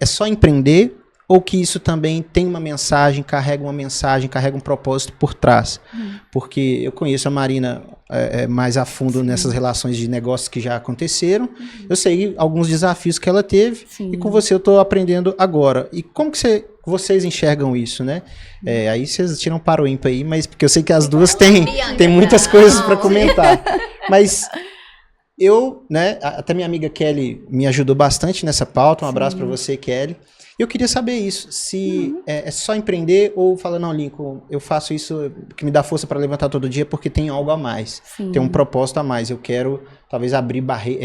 é só empreender ou que isso também tem uma mensagem, carrega um propósito por trás? Porque eu conheço a Marina mais a fundo nessas relações de negócios que já aconteceram. Eu sei alguns desafios que ela teve e com você eu estou aprendendo agora. E como que vocês enxergam isso, né? Aí vocês tiram para o ímpar aí, mas porque eu sei que as duas têm muitas coisas para comentar. Mas né, até minha amiga Kelly me ajudou bastante nessa pauta, um abraço para você, Kelly. Eu queria saber isso, se é só empreender ou fala, não, Lincoln, eu faço isso que me dá força para levantar todo dia porque tem algo a mais, tem um propósito a mais, eu quero talvez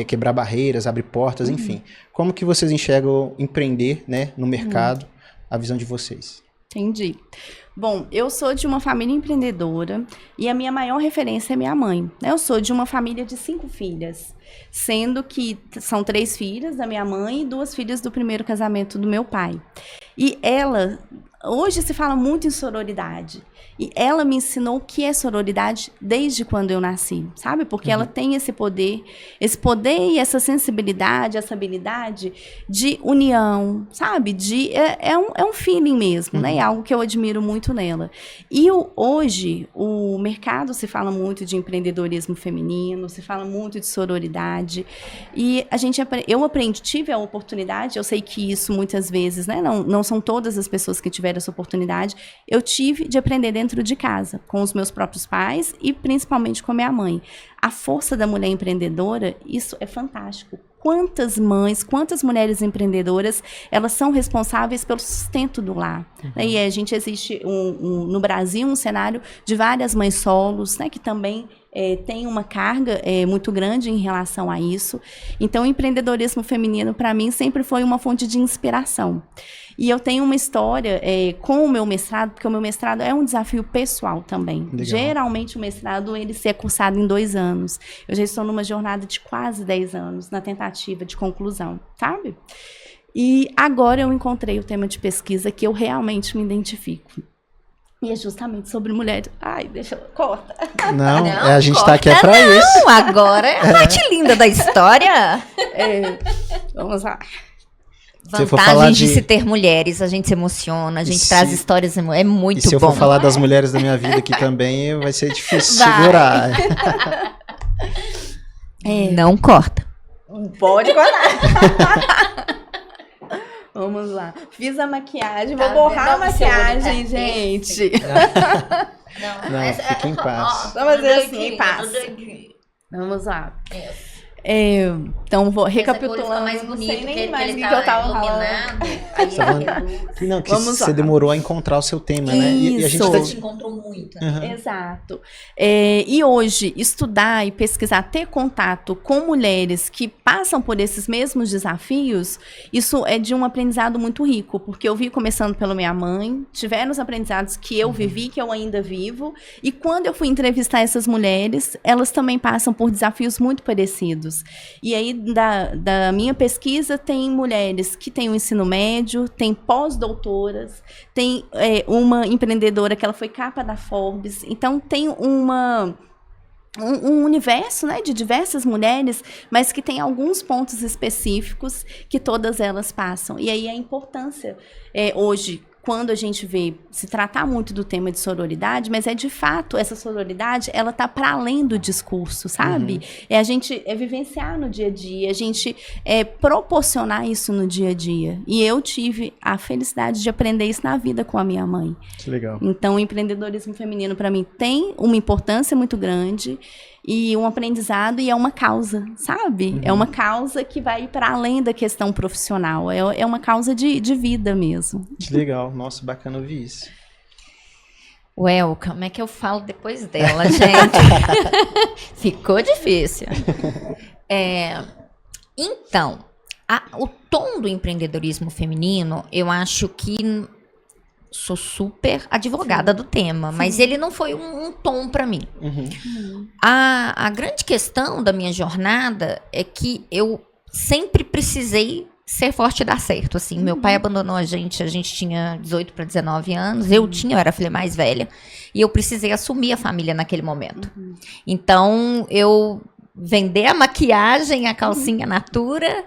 quebrar barreiras, abrir portas, enfim. Como que vocês enxergam empreender, né, no mercado, a visão de vocês? Entendi. Bom, eu sou de uma família empreendedora e a minha maior referência é minha mãe. Eu sou de uma família de 5 filhas, sendo que são 3 filhas da minha mãe e 2 filhas do primeiro casamento do meu pai. E ela, hoje se fala muito em sororidade, e ela me ensinou o que é sororidade desde quando eu nasci, sabe? Porque ela tem esse poder e essa sensibilidade, essa habilidade de união, sabe? É um feeling mesmo, né? É algo que eu admiro muito nela. E hoje, o mercado se fala muito de empreendedorismo feminino, se fala muito de sororidade, e eu tive a oportunidade, eu sei que isso muitas vezes, né? Não são todas as pessoas que tiveram essa oportunidade, eu tive de aprender dentro de casa, com os meus próprios pais e principalmente com a minha mãe. A força da mulher empreendedora, isso é fantástico. Quantas mães, quantas mulheres empreendedoras, elas são responsáveis pelo sustento do lar. E existe no Brasil um cenário de várias mães solos, né, que também tem uma carga muito grande em relação a isso. Então, o empreendedorismo feminino, para mim, sempre foi uma fonte de inspiração. E eu tenho uma história com o meu mestrado, porque o meu mestrado é um desafio pessoal também. Legal. Geralmente, o mestrado ele é cursado em 2 anos. Eu já estou numa jornada de quase 10 anos, na tentativa de conclusão, sabe? E agora eu encontrei o tema de pesquisa que eu realmente me identifico. E é justamente sobre mulheres. Ai, corta. Não, a gente está aqui para isso. Não, agora é a parte linda da história. Vamos lá. Vantagens de se ter mulheres, a gente se emociona, a gente traz histórias, é muito bom. E se eu for falar das mulheres da minha vida aqui também, vai ser difícil segurar. Não corta. Pode cortar. Vamos lá. Fiz a maquiagem, vou borrar a maquiagem, gente. Não, fica em paz. Vamos fazer assim, em paz. Vamos lá. Então, vou recapitulando. Mais bonito, não sei nem que mais o ele que eu tava iluminado. Que você demorou a encontrar o seu tema, né? E a gente te encontrou muito. Exato. E hoje, estudar e pesquisar, ter contato com mulheres que passam por esses mesmos desafios, isso é de um aprendizado muito rico, porque eu vi começando pela minha mãe, tiveram os aprendizados que eu vivi, que eu ainda vivo, e quando eu fui entrevistar essas mulheres, elas também passam por desafios muito parecidos. E aí, da minha pesquisa, tem mulheres que têm o ensino médio, tem pós-doutoras, tem uma empreendedora que ela foi capa da Forbes. Então, tem um universo, né, de diversas mulheres, mas que tem alguns pontos específicos que todas elas passam. E aí a importância hoje, quando a gente vê se tratar muito do tema de sororidade, mas de fato, essa sororidade, ela tá para além do discurso, sabe? A gente vivenciar no dia a dia, a gente proporcionar isso no dia a dia. E eu tive a felicidade de aprender isso na vida com a minha mãe. Que legal. Então, o empreendedorismo feminino, para mim, tem uma importância muito grande e um aprendizado, e é uma causa, sabe? É uma causa que vai para além da questão profissional. É uma causa de vida mesmo. Que legal. Nossa, bacana ouvir isso. Como é que eu falo depois dela, gente? Ficou difícil. Então, o tom do empreendedorismo feminino, eu acho que sou super advogada do tema, mas ele não foi um tom para mim. A grande questão da minha jornada é que eu sempre precisei ser forte e dar certo, assim. Meu pai abandonou a gente tinha 18 para 19 anos, eu era a filha mais velha, e eu precisei assumir a família naquele momento. Então, eu vender a maquiagem, a calcinha Natura,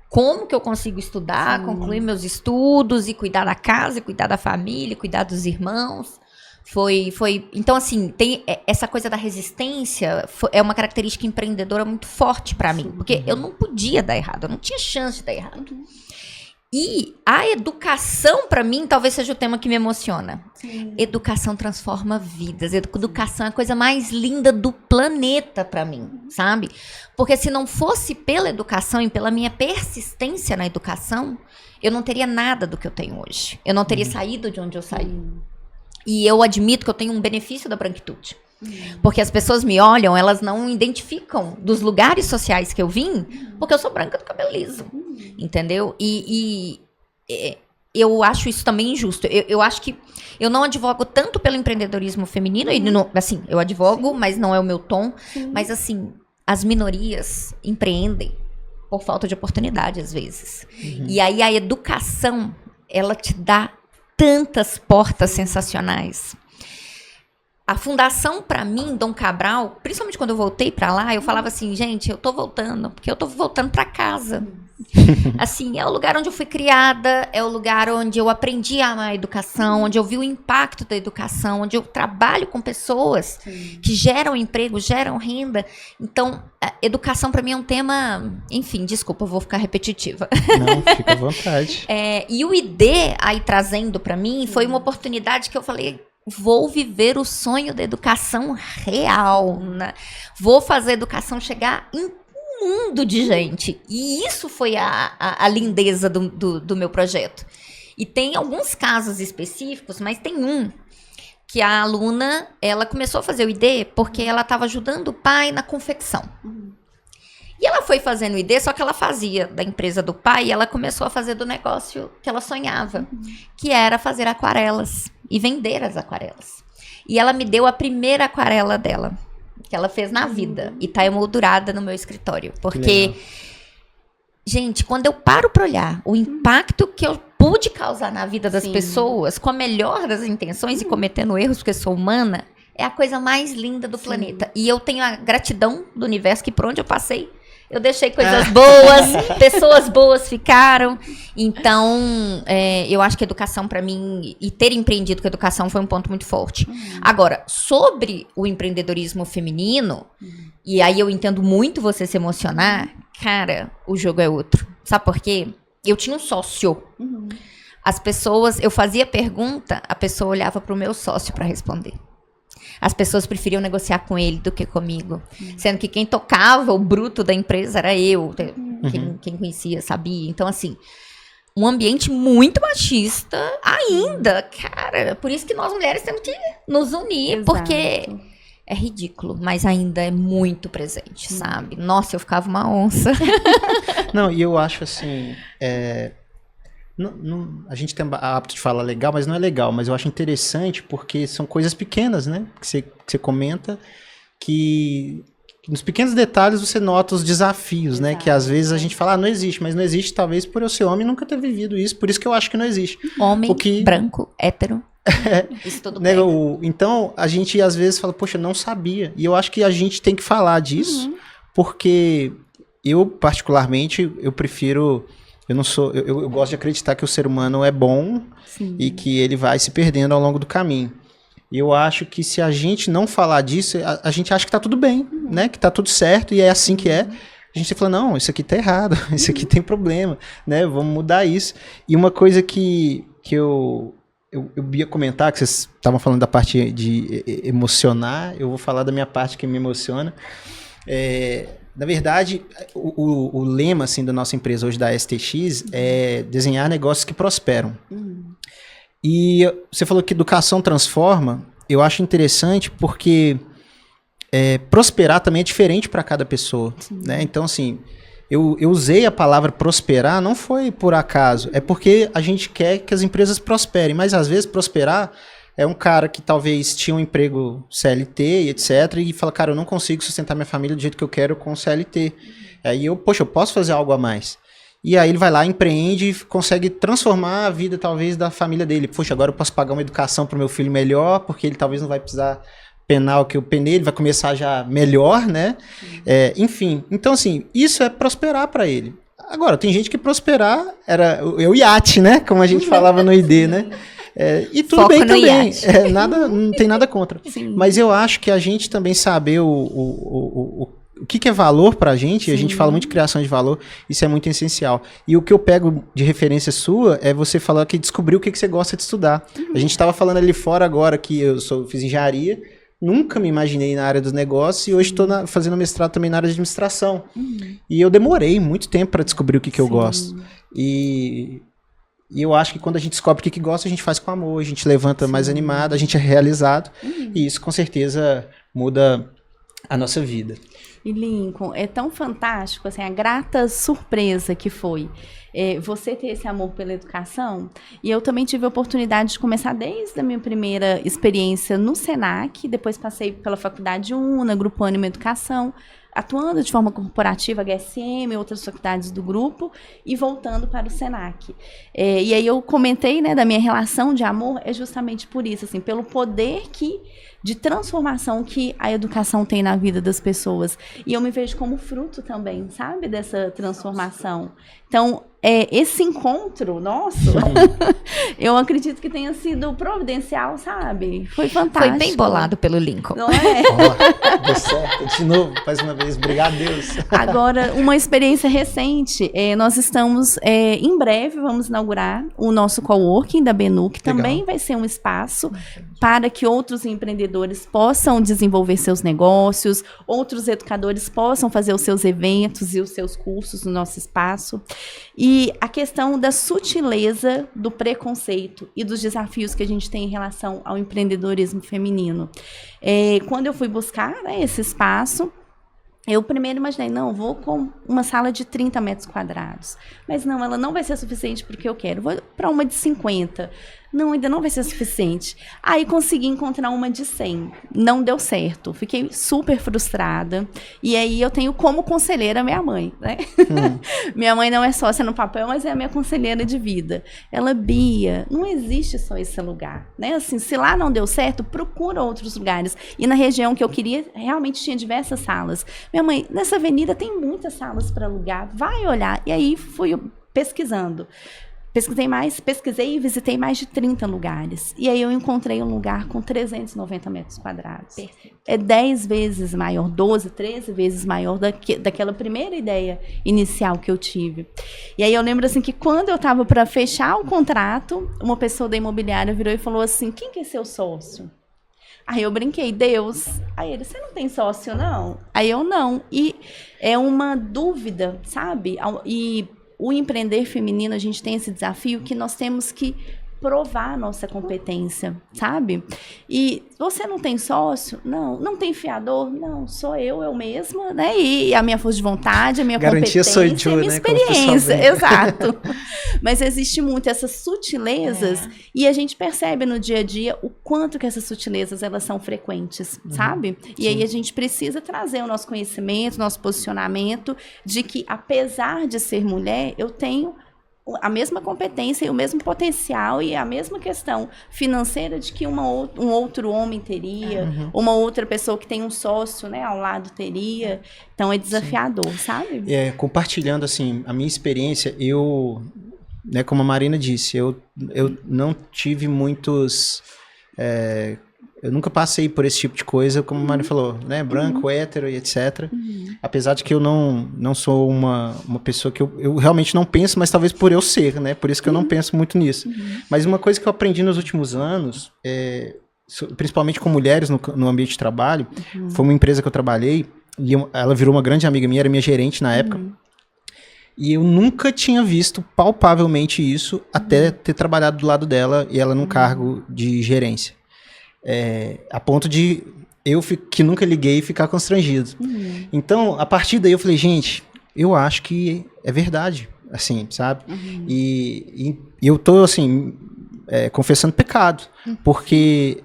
como que eu consigo estudar, concluir meus estudos e cuidar da casa, e cuidar da família, cuidar dos irmãos. Então, assim, tem essa coisa da resistência, é uma característica empreendedora muito forte para mim, porque eu não podia dar errado, eu não tinha chance de dar errado. E a educação, para mim, talvez seja o tema que me emociona. Educação transforma vidas. Educação é a coisa mais linda do planeta para mim, sabe? Porque se não fosse pela educação e pela minha persistência na educação, eu não teria nada do que eu tenho hoje. Eu não teria saído de onde eu saí. E eu admito que eu tenho um benefício da branquitude. Porque as pessoas me olham, elas não identificam dos lugares sociais que eu vim, porque eu sou branca do cabelo liso. Entendeu? E eu acho isso também injusto. Eu acho que eu não advogo tanto pelo empreendedorismo feminino, e não, assim, eu advogo, mas não é o meu tom. Mas, assim, as minorias empreendem por falta de oportunidade, às vezes. E aí a educação, ela te dá tantas portas sensacionais. A fundação, para mim, Dom Cabral, principalmente quando eu voltei para lá, eu falava assim, gente, eu tô voltando, porque eu tô voltando para casa. Assim, é o lugar onde eu fui criada, é o lugar onde eu aprendi a amar a educação, onde eu vi o impacto da educação, onde eu trabalho com pessoas que geram emprego, geram renda. Então, a educação para mim é um tema, enfim, desculpa, eu vou ficar repetitiva. Não, fica à vontade. E o ID, aí trazendo para mim, foi uma oportunidade que eu falei, vou viver o sonho da educação real, né? Vou fazer a educação chegar em um mundo de gente. E isso foi a lindeza do meu projeto. E tem alguns casos específicos, mas tem um que a aluna, ela começou a fazer o ID porque ela estava ajudando o pai na confecção. E ela foi fazendo o ID, só que ela fazia da empresa do pai e ela começou a fazer do negócio que ela sonhava, que era fazer aquarelas e vender as aquarelas. E ela me deu a primeira aquarela dela, que ela fez na vida, e tá emoldurada no meu escritório. Porque, gente, quando eu paro para olhar o impacto que eu pude causar na vida das pessoas, com a melhor das intenções e cometendo erros, porque sou humana, é a coisa mais linda do planeta. E eu tenho a gratidão do universo que por onde eu passei, eu deixei coisas boas, pessoas boas ficaram. Então, eu acho que a educação para mim, e ter empreendido com a educação foi um ponto muito forte. Agora, sobre o empreendedorismo feminino, e aí eu entendo muito você se emocionar, cara, o jogo é outro. Sabe por quê? Eu tinha um sócio. As pessoas, eu fazia pergunta, a pessoa olhava para o meu sócio para responder. As pessoas preferiam negociar com ele do que comigo. Sendo que quem tocava o bruto da empresa era eu. Quem conhecia sabia. Então, assim, um ambiente muito machista ainda, cara. Por isso que nós mulheres temos que nos unir. Exato. Porque é ridículo, mas ainda é muito presente, sabe? Nossa, eu ficava uma onça. Não, e eu acho assim... a gente tem hábito de falar legal, mas não é legal. Mas eu acho interessante porque são coisas pequenas, né? Que você comenta que nos pequenos detalhes você nota os desafios, né? Que às vezes a gente fala, não existe. Mas não existe talvez por eu ser homem e nunca ter vivido isso. Por isso que eu acho que não existe. Homem, branco, hétero, Isso tudo Né, pega. então, a gente às vezes fala, poxa, não sabia. E eu acho que a gente tem que falar disso, porque eu, particularmente, eu prefiro... Eu não sou... Eu gosto de acreditar que o ser humano é bom e que ele vai se perdendo ao longo do caminho. E eu acho que se a gente não falar disso, a gente acha que tá tudo bem, né? Que tá tudo certo e é assim que é. A gente fala, não, isso aqui tá errado, isso aqui tem problema, né? Vamos mudar isso. E uma coisa que eu ia comentar, que vocês estavam falando da parte de emocionar, eu vou falar da minha parte que me emociona. Na verdade, o lema assim, da nossa empresa hoje, da STX, é desenhar negócios que prosperam. E você falou que educação transforma, eu acho interessante porque prosperar também é diferente para cada pessoa. Né? Então, assim, eu usei a palavra prosperar, não foi por acaso, é porque a gente quer que as empresas prosperem, mas às vezes prosperar é um cara que talvez tinha um emprego CLT e etc, e fala, cara, eu não consigo sustentar minha família do jeito que eu quero com CLT. Aí eu posso fazer algo a mais. E aí ele vai lá, empreende e consegue transformar a vida talvez da família dele. Poxa, agora eu posso pagar uma educação para o meu filho melhor, porque ele talvez não vai precisar penar o que eu penei, ele vai começar já melhor, né? Enfim, então assim, isso é prosperar para ele. Agora, tem gente que prosperar era o iate, né? Como a gente falava no ID, né? E tudo Foco bem no também, iate. não tem nada contra. Mas eu acho que a gente também saber o que é valor pra gente, e a gente fala muito de criação de valor, isso é muito essencial. E o que eu pego de referência sua é você falar que descobriu o que você gosta de estudar. A gente estava falando ali fora agora que fiz engenharia, nunca me imaginei na área dos negócios e hoje estou fazendo mestrado também na área de administração. E eu demorei muito tempo para descobrir o que eu gosto. E eu acho que quando a gente descobre o que gosta, a gente faz com amor, a gente levanta mais animado, a gente é realizado. E isso com certeza muda a nossa vida. E Lincoln, é tão fantástico, assim, a grata surpresa que foi você ter esse amor pela educação. E eu também tive a oportunidade de começar desde a minha primeira experiência no Senac, depois passei pela Faculdade UNA, Grupo Ânima Educação, atuando de forma corporativa, HSM, outras faculdades do grupo, e voltando para o Senac. E aí eu comentei, né, da minha relação de amor, é justamente por isso, assim, pelo poder de transformação que a educação tem na vida das pessoas. E eu me vejo como fruto também, sabe, dessa transformação. Então, esse encontro nosso, eu acredito que tenha sido providencial, sabe? Foi fantástico. Foi bem bolado pelo Lincoln. Não é? Deu certo. De novo, mais uma vez. Obrigado, Deus. Agora, uma experiência recente, nós estamos, em breve, vamos inaugurar o nosso coworking da Benu, que também vai ser um espaço para que outros empreendedores possam desenvolver seus negócios, outros educadores possam fazer os seus eventos e os seus cursos no nosso espaço. E a questão da sutileza do preconceito e dos desafios que a gente tem em relação ao empreendedorismo feminino. Quando eu fui buscar, né, esse espaço, eu primeiro imaginei, não, vou com uma sala de 30 metros quadrados. Mas não, ela não vai ser suficiente para o que eu quero. Vou para uma de 50. Não, ainda não vai ser suficiente. Aí consegui encontrar uma de 100. Não deu certo. Fiquei super frustrada. E aí eu tenho como conselheira minha mãe, né? Minha mãe não é sócia no papel, mas é a minha conselheira de vida. Ela, Bia, não existe só esse lugar, né? Assim, se lá não deu certo, procura outros lugares. E na região que eu queria, realmente tinha diversas salas. Minha mãe, nessa avenida tem muitas salas para alugar. Vai olhar. E aí fui pesquisando. Pesquisei e visitei mais de 30 lugares. E aí eu encontrei um lugar com 390 metros quadrados. Perfeito. É 10 vezes maior, 12, 13 vezes maior daquela primeira ideia inicial que eu tive. E aí eu lembro assim que quando eu estava para fechar o contrato, uma pessoa da imobiliária virou e falou assim, quem que é seu sócio? Aí eu brinquei, Deus. Aí ele, você não tem sócio, não? Aí eu, não. E é uma dúvida, sabe? E o empreender feminino, a gente tem esse desafio que nós temos que provar a nossa competência, sabe? E você não tem sócio? Não. Não tem fiador? Não. Sou eu mesma, né? E a minha força de vontade, a minha Garantia competência, a minha experiência. Né? Exato. Mas existe muito essas sutilezas e a gente percebe no dia a dia o quanto que essas sutilezas, elas são frequentes, sabe? E aí a gente precisa trazer o nosso conhecimento, nosso posicionamento de que, apesar de ser mulher, eu tenho a mesma competência e o mesmo potencial e a mesma questão financeira de que um outro homem teria, uma outra pessoa que tem um sócio, né, ao lado teria. Então é desafiador, sabe? Compartilhando assim a minha experiência, né, como a Marina disse, eu não tive muitos... eu nunca passei por esse tipo de coisa, como a Marina falou, né? Branco, hétero e etc. Apesar de que eu não sou uma pessoa que eu realmente não penso, mas talvez por eu ser, né? Por isso que eu não penso muito nisso. Mas uma coisa que eu aprendi nos últimos anos, principalmente com mulheres no ambiente de trabalho, foi uma empresa que eu trabalhei, e ela virou uma grande amiga minha, era minha gerente na época. E eu nunca tinha visto palpavelmente isso até ter trabalhado do lado dela e ela num cargo de gerência. A ponto de eu que nunca liguei ficar constrangido. Então, a partir daí eu falei, gente, eu acho que é verdade, assim, sabe? E eu tô, assim, confessando pecado, porque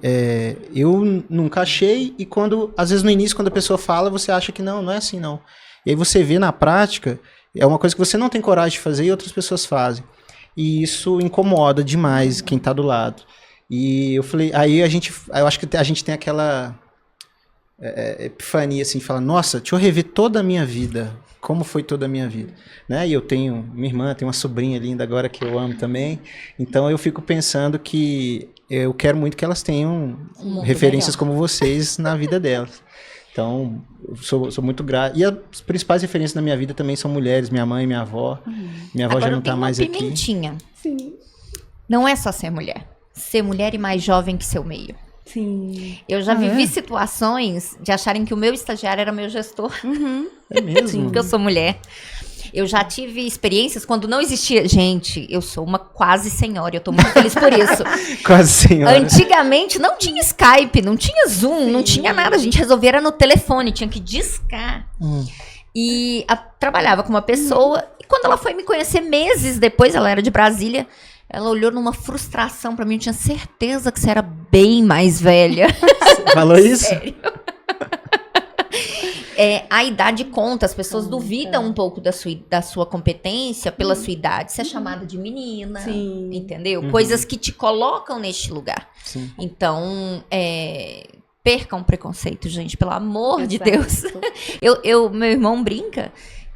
eu nunca achei e às vezes no início, quando a pessoa fala, você acha que não é assim, não. E aí você vê na prática, é uma coisa que você não tem coragem de fazer e outras pessoas fazem. E isso incomoda demais quem tá do lado. E eu falei, aí eu acho que a gente tem aquela epifania, assim, de falar, nossa, deixa eu rever toda a minha vida, como foi toda a minha vida, né? E eu tenho minha irmã, tenho uma sobrinha linda agora que eu amo também, então eu fico pensando que eu quero muito que elas tenham referências como vocês na vida delas. Então, eu sou muito grato. E as principais referências na minha vida também são mulheres, minha mãe, minha avó. Minha avó Agora já não tá mais aqui. Pimentinha. Sim. Não é só ser mulher. Ser mulher e mais jovem que seu meio. Sim. Eu já vivi situações de acharem que o meu estagiário era meu gestor. É mesmo? Sim, porque eu sou mulher. Eu já tive experiências quando não existia... Gente, eu sou uma quase senhora, eu tô muito feliz por isso. Quase senhora. Antigamente não tinha Skype, não tinha Zoom, não tinha nada. A gente resolvia era no telefone, tinha que discar. E trabalhava com uma pessoa, e quando ela foi me conhecer meses depois, ela era de Brasília, ela olhou numa frustração pra mim, eu tinha certeza que você era bem mais velha. Você falou isso? Sério. A idade conta, as pessoas duvidam um pouco da sua competência pela sua idade. Você é chamada de menina, entendeu? Coisas que te colocam neste lugar. Sim. Então, percam o preconceito, gente, pelo amor de Deus. Meu irmão brinca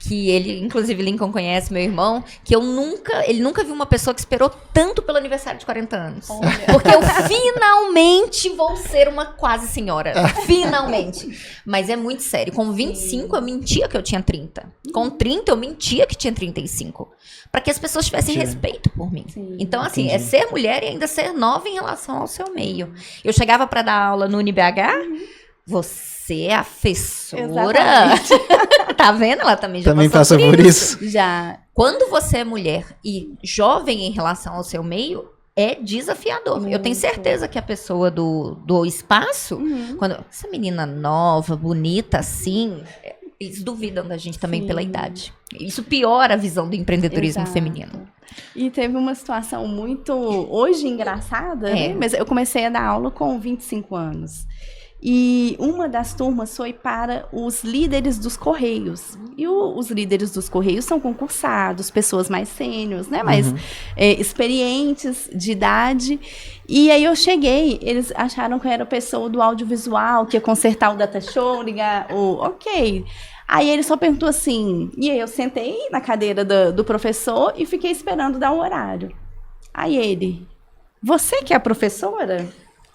que ele, inclusive Lincoln conhece meu irmão, que ele nunca viu uma pessoa que esperou tanto pelo aniversário de 40 anos. Olha. Porque eu finalmente vou ser uma quase senhora. Finalmente. Mas é muito sério. Com 25 eu mentia que eu tinha 30. Com 30 eu mentia que tinha 35. Para que as pessoas tivessem respeito por mim. Sim. Então, assim, é ser mulher e ainda ser nova em relação ao seu meio. Eu chegava para dar aula no UniBH, você é afessora. Tá vendo? Ela também já passou por isso. Já. Quando você é mulher e jovem em relação ao seu meio, é desafiador. Muito. Eu tenho certeza que a pessoa do espaço, quando essa menina nova, bonita, assim, eles duvidam da gente também pela idade. Isso piora a visão do empreendedorismo feminino. E teve uma situação muito, hoje, engraçada, né? Mas eu comecei a dar aula com 25 anos. E uma das turmas foi para os líderes dos Correios. E os líderes dos Correios são concursados, pessoas mais sêniores, né? Mais experientes de idade. E aí eu cheguei, eles acharam que eu era pessoa do audiovisual, que ia consertar o data show, ligar o... Ok. Aí ele só perguntou assim, e aí eu sentei na cadeira do professor e fiquei esperando dar o horário. Aí ele, você que é a professora?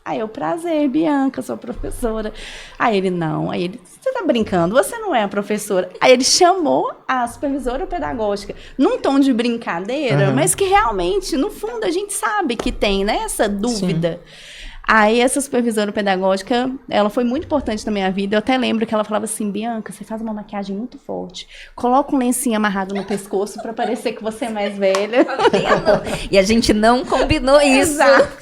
Aí eu, prazer, Bianca, sou professora. Aí ele, não. Aí ele, você tá brincando, você não é a professora. Aí ele chamou a supervisora pedagógica num tom de brincadeira, mas que realmente, no fundo, a gente sabe que tem, né, essa dúvida. Sim. Aí essa supervisora pedagógica, ela foi muito importante na minha vida. Eu até lembro que ela falava assim, Bianca, você faz uma maquiagem muito forte. Coloca um lencinho amarrado no pescoço para parecer que você é mais velha. E a gente não combinou isso. Exato.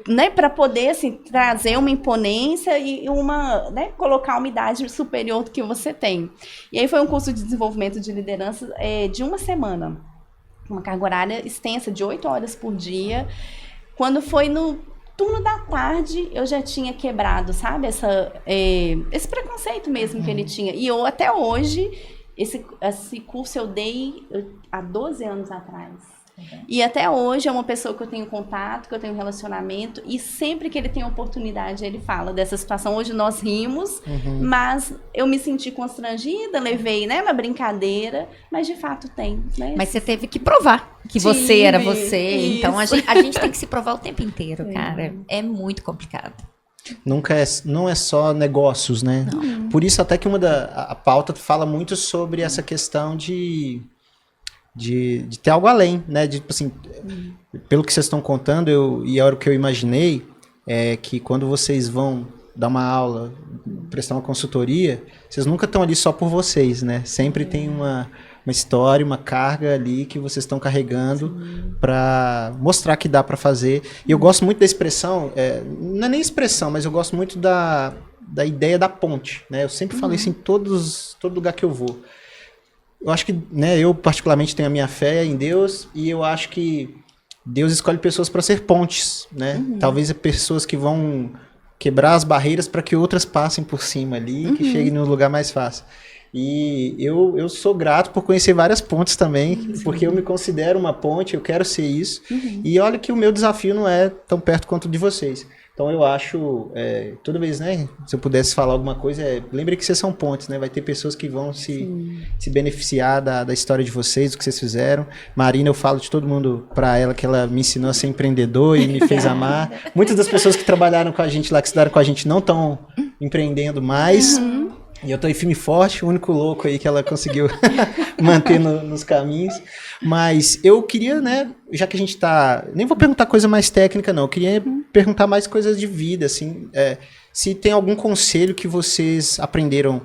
Né, para poder assim, trazer uma imponência e uma, né, colocar uma idade superior do que você tem. E aí foi um curso de desenvolvimento de liderança de uma semana. Uma carga horária extensa, de 8 horas por dia. Quando foi no turno da tarde, eu já tinha quebrado, sabe? Esse preconceito mesmo que ele tinha. E eu, até hoje, esse curso eu dei há 12 anos atrás. E até hoje é uma pessoa que eu tenho contato, que eu tenho relacionamento, e sempre que ele tem oportunidade, ele fala dessa situação. Hoje nós rimos, mas eu me senti constrangida, levei, né, na brincadeira, mas de fato tem, né? Mas você teve que provar que você era você, isso. então a gente tem que se provar o tempo inteiro, cara. É muito complicado. Não é só negócios, né? Não. Por isso até que a pauta fala muito sobre essa questão de ter algo além, né? De, tipo assim, pelo que vocês estão contando, e era o que eu imaginei, é que quando vocês vão dar uma aula, prestar uma consultoria, vocês nunca estão ali só por vocês, né? Sempre tem uma história, uma carga ali que vocês estão carregando para mostrar que dá para fazer. E eu gosto muito da expressão, não é nem expressão, mas eu gosto muito da ideia da ponte, né? Eu sempre falo isso em todo lugar que eu vou. Eu acho que, né, eu particularmente tenho a minha fé em Deus, e eu acho que Deus escolhe pessoas para ser pontes, né? Talvez pessoas que vão quebrar as barreiras para que outras passem por cima ali, que cheguem num lugar mais fácil. E eu sou grato por conhecer várias pontes também, porque eu me considero uma ponte, eu quero ser isso. E olha que o meu desafio não é tão perto quanto o de vocês. Então eu acho, toda vez, né, se eu pudesse falar alguma coisa, lembre que vocês são pontes, né? Vai ter pessoas que vão se beneficiar da história de vocês, do que vocês fizeram. Marina, eu falo de todo mundo para ela, que ela me ensinou a ser empreendedor e me fez amar. Muitas das pessoas que trabalharam com a gente lá, que estudaram com a gente, não estão empreendendo mais. E eu tô aí firme e forte, o único louco aí que ela conseguiu manter nos caminhos. Mas eu queria, né, já que a gente tá... Nem vou perguntar coisa mais técnica, não. Eu queria perguntar mais coisas de vida, assim. Se tem algum conselho que vocês aprenderam,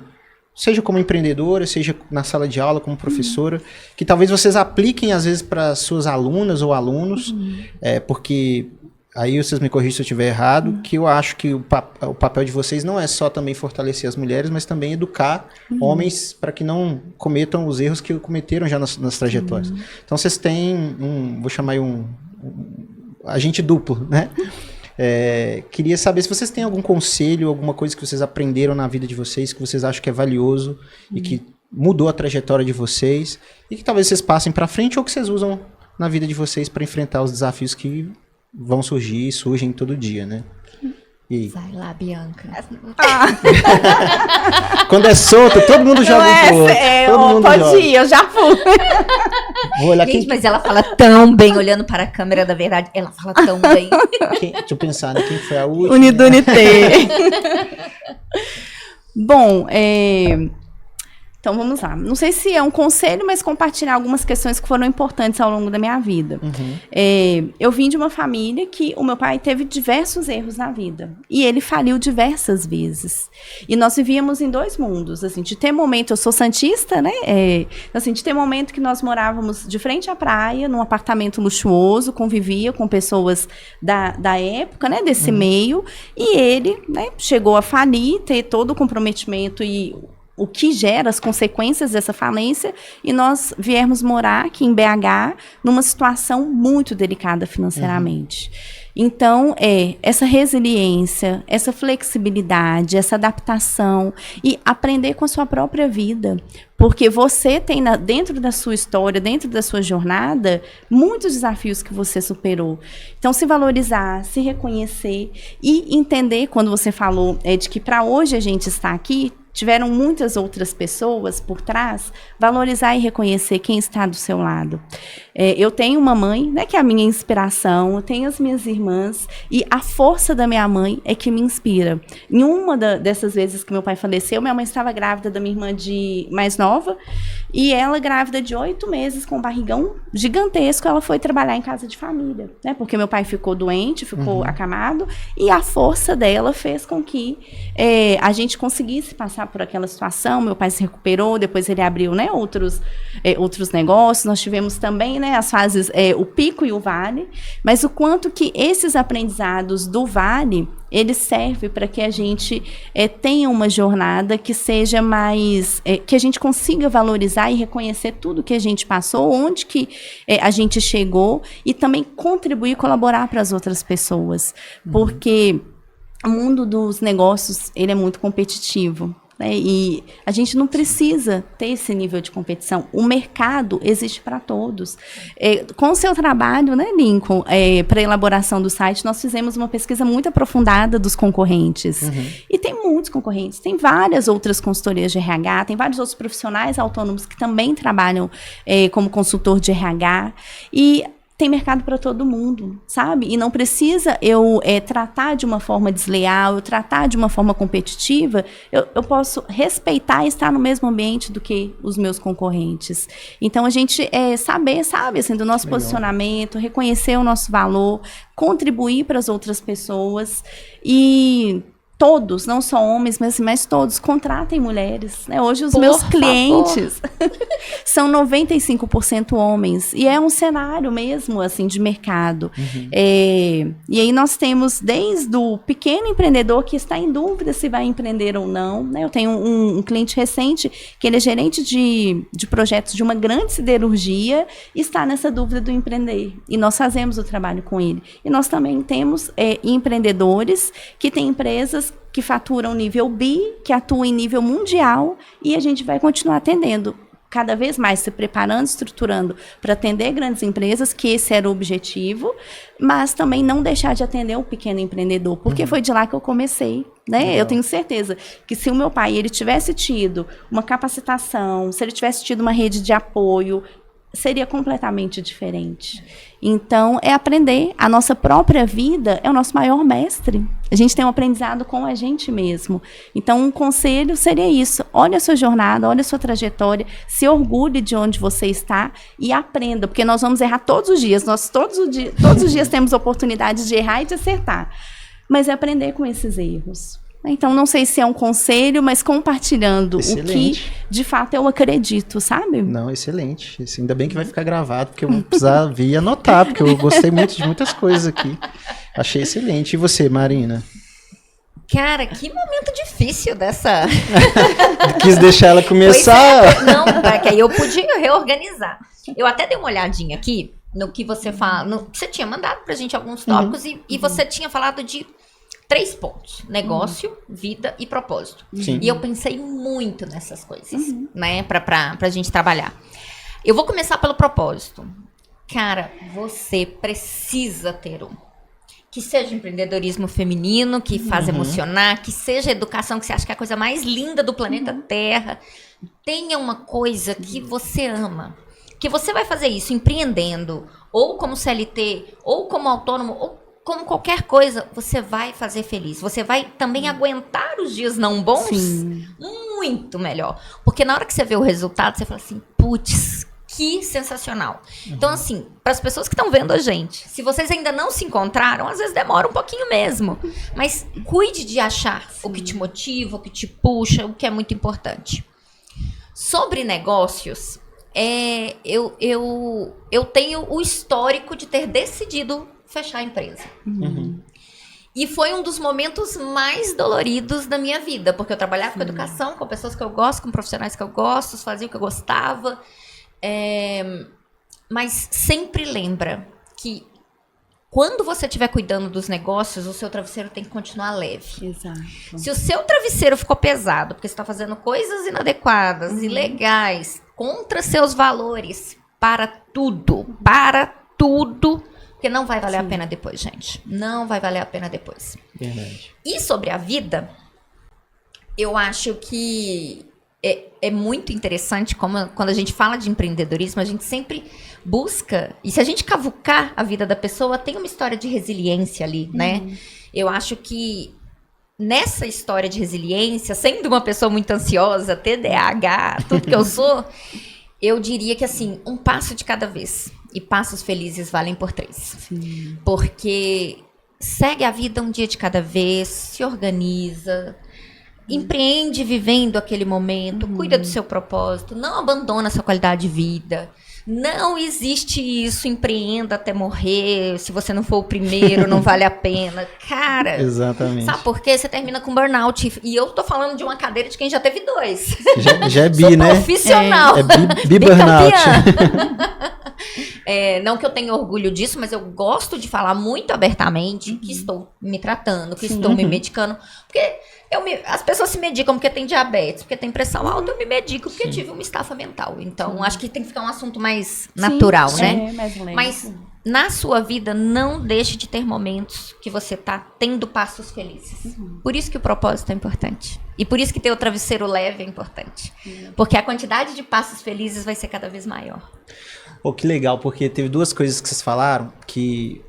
seja como empreendedora, seja na sala de aula, como professora, que talvez vocês apliquem, às vezes, para suas alunas ou alunos, porque... Aí vocês me corrigem se eu estiver errado, que eu acho que o papel de vocês não é só também fortalecer as mulheres, mas também educar homens para que não cometam os erros que cometeram já nas trajetórias. Então vocês têm vou chamar um agente duplo, né? Queria saber se vocês têm algum conselho, alguma coisa que vocês aprenderam na vida de vocês, que vocês acham que é valioso e que mudou a trajetória de vocês, e que talvez vocês passem para frente ou que vocês usam na vida de vocês para enfrentar os desafios que vão surgem todo dia, né? E... Vai lá, Bianca. Quando é solto, todo mundo joga pro outro. Todo mundo pode joga. Ir, eu já fui. Vou olhar gente, mas ela fala tão bem, olhando para a câmera, da verdade, ela fala tão bem. Deixa eu pensar, né? Quem foi a última? Unidunité. Bom, então vamos lá. Não sei se é um conselho, mas compartilhar algumas questões que foram importantes ao longo da minha vida. Eu vim de uma família que o meu pai teve diversos erros na vida. E ele faliu diversas vezes. E nós vivíamos em dois mundos. Assim, de ter momento, eu sou santista, né? Assim, de ter momento que nós morávamos de frente à praia, num apartamento luxuoso, convivia com pessoas da época, né? Desse meio. E ele, né, chegou a falir, ter todo o comprometimento e o que gera as consequências dessa falência, e nós viemos morar aqui em BH numa situação muito delicada financeiramente. Então, essa resiliência, essa flexibilidade, essa adaptação e aprender com a sua própria vida. Porque você tem dentro da sua história, dentro da sua jornada, muitos desafios que você superou. Então, se valorizar, se reconhecer e entender, quando você falou de que para hoje a gente está aqui, tiveram muitas outras pessoas por trás, valorizar e reconhecer quem está do seu lado. Eu tenho uma mãe, né, que é a minha inspiração, eu tenho as minhas irmãs, e a força da minha mãe é que me inspira. Em uma dessas vezes que meu pai faleceu, minha mãe estava grávida da minha irmã mais nova, e ela, grávida de 8 meses, com um barrigão gigantesco, ela foi trabalhar em casa de família, né, porque meu pai ficou doente, ficou acamado, e a força dela fez com que a gente conseguisse passar por aquela situação. Meu pai se recuperou, depois ele abriu, né, outros negócios. Nós tivemos também, né, as fases, o pico e o vale, mas o quanto que esses aprendizados do vale, ele serve para que a gente tenha uma jornada que seja mais, que a gente consiga valorizar e reconhecer tudo que a gente passou, onde que a gente chegou, e também contribuir e colaborar para as outras pessoas, porque o mundo dos negócios, ele é muito competitivo. né? E a gente não precisa ter esse nível de competição. O mercado existe para todos. Com o seu trabalho, né, Lincoln, para a elaboração do site, nós fizemos uma pesquisa muito aprofundada dos concorrentes. E tem muitos concorrentes, tem várias outras consultorias de RH, tem vários outros profissionais autônomos que também trabalham como consultor de RH. E tem mercado para todo mundo, sabe? E não precisa eu tratar de uma forma desleal, eu tratar de uma forma competitiva, eu posso respeitar e estar no mesmo ambiente do que os meus concorrentes. Então, a gente saber, sabe, assim, do nosso posicionamento, reconhecer o nosso valor, contribuir para as outras pessoas e... Todos, não só homens, mas todos, contratem mulheres. Né? Hoje os meus clientes são 95% homens. E é um cenário mesmo, assim, de mercado. E aí nós temos desde o pequeno empreendedor que está em dúvida se vai empreender ou não. Né? Eu tenho um cliente recente que ele é gerente de projetos de uma grande siderurgia e está nessa dúvida do empreender. E nós fazemos o trabalho com ele. E nós também temos empreendedores que têm empresas que faturam nível B, que atuam em nível mundial, e a gente vai continuar atendendo cada vez mais, se preparando, estruturando para atender grandes empresas, que esse era o objetivo, mas também não deixar de atender o pequeno empreendedor, porque foi de lá que eu comecei. Né? Eu tenho certeza que se o meu pai ele tivesse tido uma capacitação, se ele tivesse tido uma rede de apoio, seria completamente diferente. Então, é aprender. A nossa própria vida é o nosso maior mestre. A gente tem um aprendizado com a gente mesmo. Então, um conselho seria isso. Olha a sua jornada, olha a sua trajetória, se orgulhe de onde você está e aprenda, porque nós vamos errar todos os dias. Nós todos os dias temos oportunidades de errar e de acertar. Mas é aprender com esses erros. Então, não sei se é um conselho, mas compartilhando Excelente. O que, de fato, eu acredito, sabe? Não, excelente. Ainda bem que vai ficar gravado, porque eu vou precisar vir e anotar, porque eu gostei muito de muitas coisas aqui. Achei excelente. E você, Marina? Cara, que momento difícil dessa... Quis deixar ela começar. Não, porque aí eu podia reorganizar. Eu até dei uma olhadinha aqui no que você fala. Você tinha mandado pra gente alguns tópicos e você tinha falado de 3 pontos: negócio, vida e propósito. Sim. E eu pensei muito nessas coisas, né, pra gente trabalhar. Eu vou começar pelo propósito. Cara, você precisa ter um. Que seja empreendedorismo feminino, que faz emocionar, que seja educação, que você acha que é a coisa mais linda do planeta Terra. Tenha uma coisa que você ama. Que você vai fazer isso empreendendo, ou como CLT, ou como autônomo, ou como qualquer coisa, você vai fazer feliz. Você vai também aguentar os dias não bons. Sim. Muito melhor. Porque na hora que você vê o resultado, você fala assim, putz, que sensacional. Então, assim, para as pessoas que estão vendo a gente, se vocês ainda não se encontraram, às vezes demora um pouquinho mesmo. Mas cuide de achar o que te motiva, o que te puxa, o que é muito importante. Sobre negócios, eu tenho o histórico de ter decidido fechar a empresa. E foi um dos momentos mais doloridos da minha vida, porque eu trabalhava com educação, com pessoas que eu gosto, com profissionais que eu gosto, fazia o que eu gostava. Mas sempre lembra que quando você estiver cuidando dos negócios, o seu travesseiro tem que continuar leve. Exato. Se o seu travesseiro ficou pesado, porque você está fazendo coisas inadequadas, ilegais, contra seus valores, para tudo, porque não vai valer a pena depois, gente. Não vai valer a pena depois. Verdade. E sobre a vida, eu acho que é muito interessante como quando a gente fala de empreendedorismo, a gente sempre busca, e se a gente cavucar a vida da pessoa, tem uma história de resiliência ali, né? Eu acho que nessa história de resiliência, sendo uma pessoa muito ansiosa, TDAH, tudo que eu sou, eu diria que assim, um passo de cada vez. E passos felizes valem por 3. Sim. Porque segue a vida um dia de cada vez, se organiza, empreende vivendo aquele momento, cuida do seu propósito, não abandona a sua qualidade de vida, Não existe isso, empreenda até morrer, se você não for o primeiro, não vale a pena. Cara, Exatamente. sabe por quê? Você termina com burnout. E eu tô falando de uma cadeira de quem já teve 2. Já é bi, Sou né? profissional. É bi-burnout. Não que eu tenha orgulho disso, mas eu gosto de falar muito abertamente que estou me tratando, que estou me medicando. Porque as pessoas se medicam porque tem diabetes, porque tem pressão alta, eu me medico porque eu tive uma estafa mental. Então, acho que tem que ficar um assunto mais natural, né? Mais leve. Mas na sua vida, não deixe de ter momentos que você tá tendo passos felizes. Por isso que o propósito é importante. E por isso que ter o travesseiro leve é importante. Porque a quantidade de passos felizes vai ser cada vez maior. Pô, que legal, porque teve 2 coisas que vocês falaram que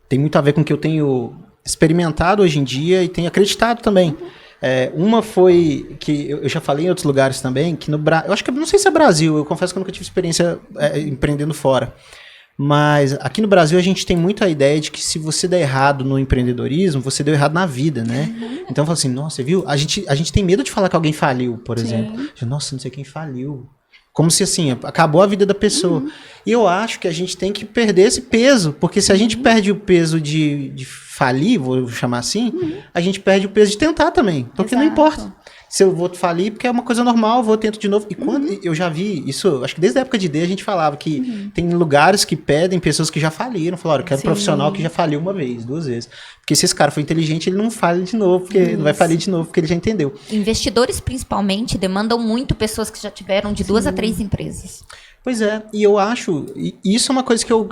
tem muito a ver com o que eu tenho experimentado hoje em dia e tenho acreditado também. Uma foi que eu já falei em outros lugares também, que no Brasil, eu acho que não sei se é Brasil, eu confesso que eu nunca tive experiência empreendendo fora. Mas aqui no Brasil a gente tem muito a ideia de que se você der errado no empreendedorismo, você deu errado na vida, né? Então fala assim, nossa, você viu? A gente tem medo de falar que alguém faliu, por exemplo. Nossa, não sei quem faliu. Como se assim, acabou a vida da pessoa. E eu acho que a gente tem que perder esse peso, porque se a gente perde o peso de falir, vou chamar assim, a gente perde o peso de tentar também. Porque não importa. Se eu vou falir, porque é uma coisa normal, vou tento de novo. E quando eu já vi isso, acho que desde a época de D a gente falava que tem lugares que pedem pessoas que já faliram. Falaram, eu quero um profissional que já faliu 1 vez, 2 vezes. Porque se esse cara for inteligente, ele não falha de novo, porque não vai falir de novo, porque ele já entendeu. Investidores, principalmente, demandam muito pessoas que já tiveram de 2 a 3 empresas. Pois é, e eu acho, e isso é uma coisa que eu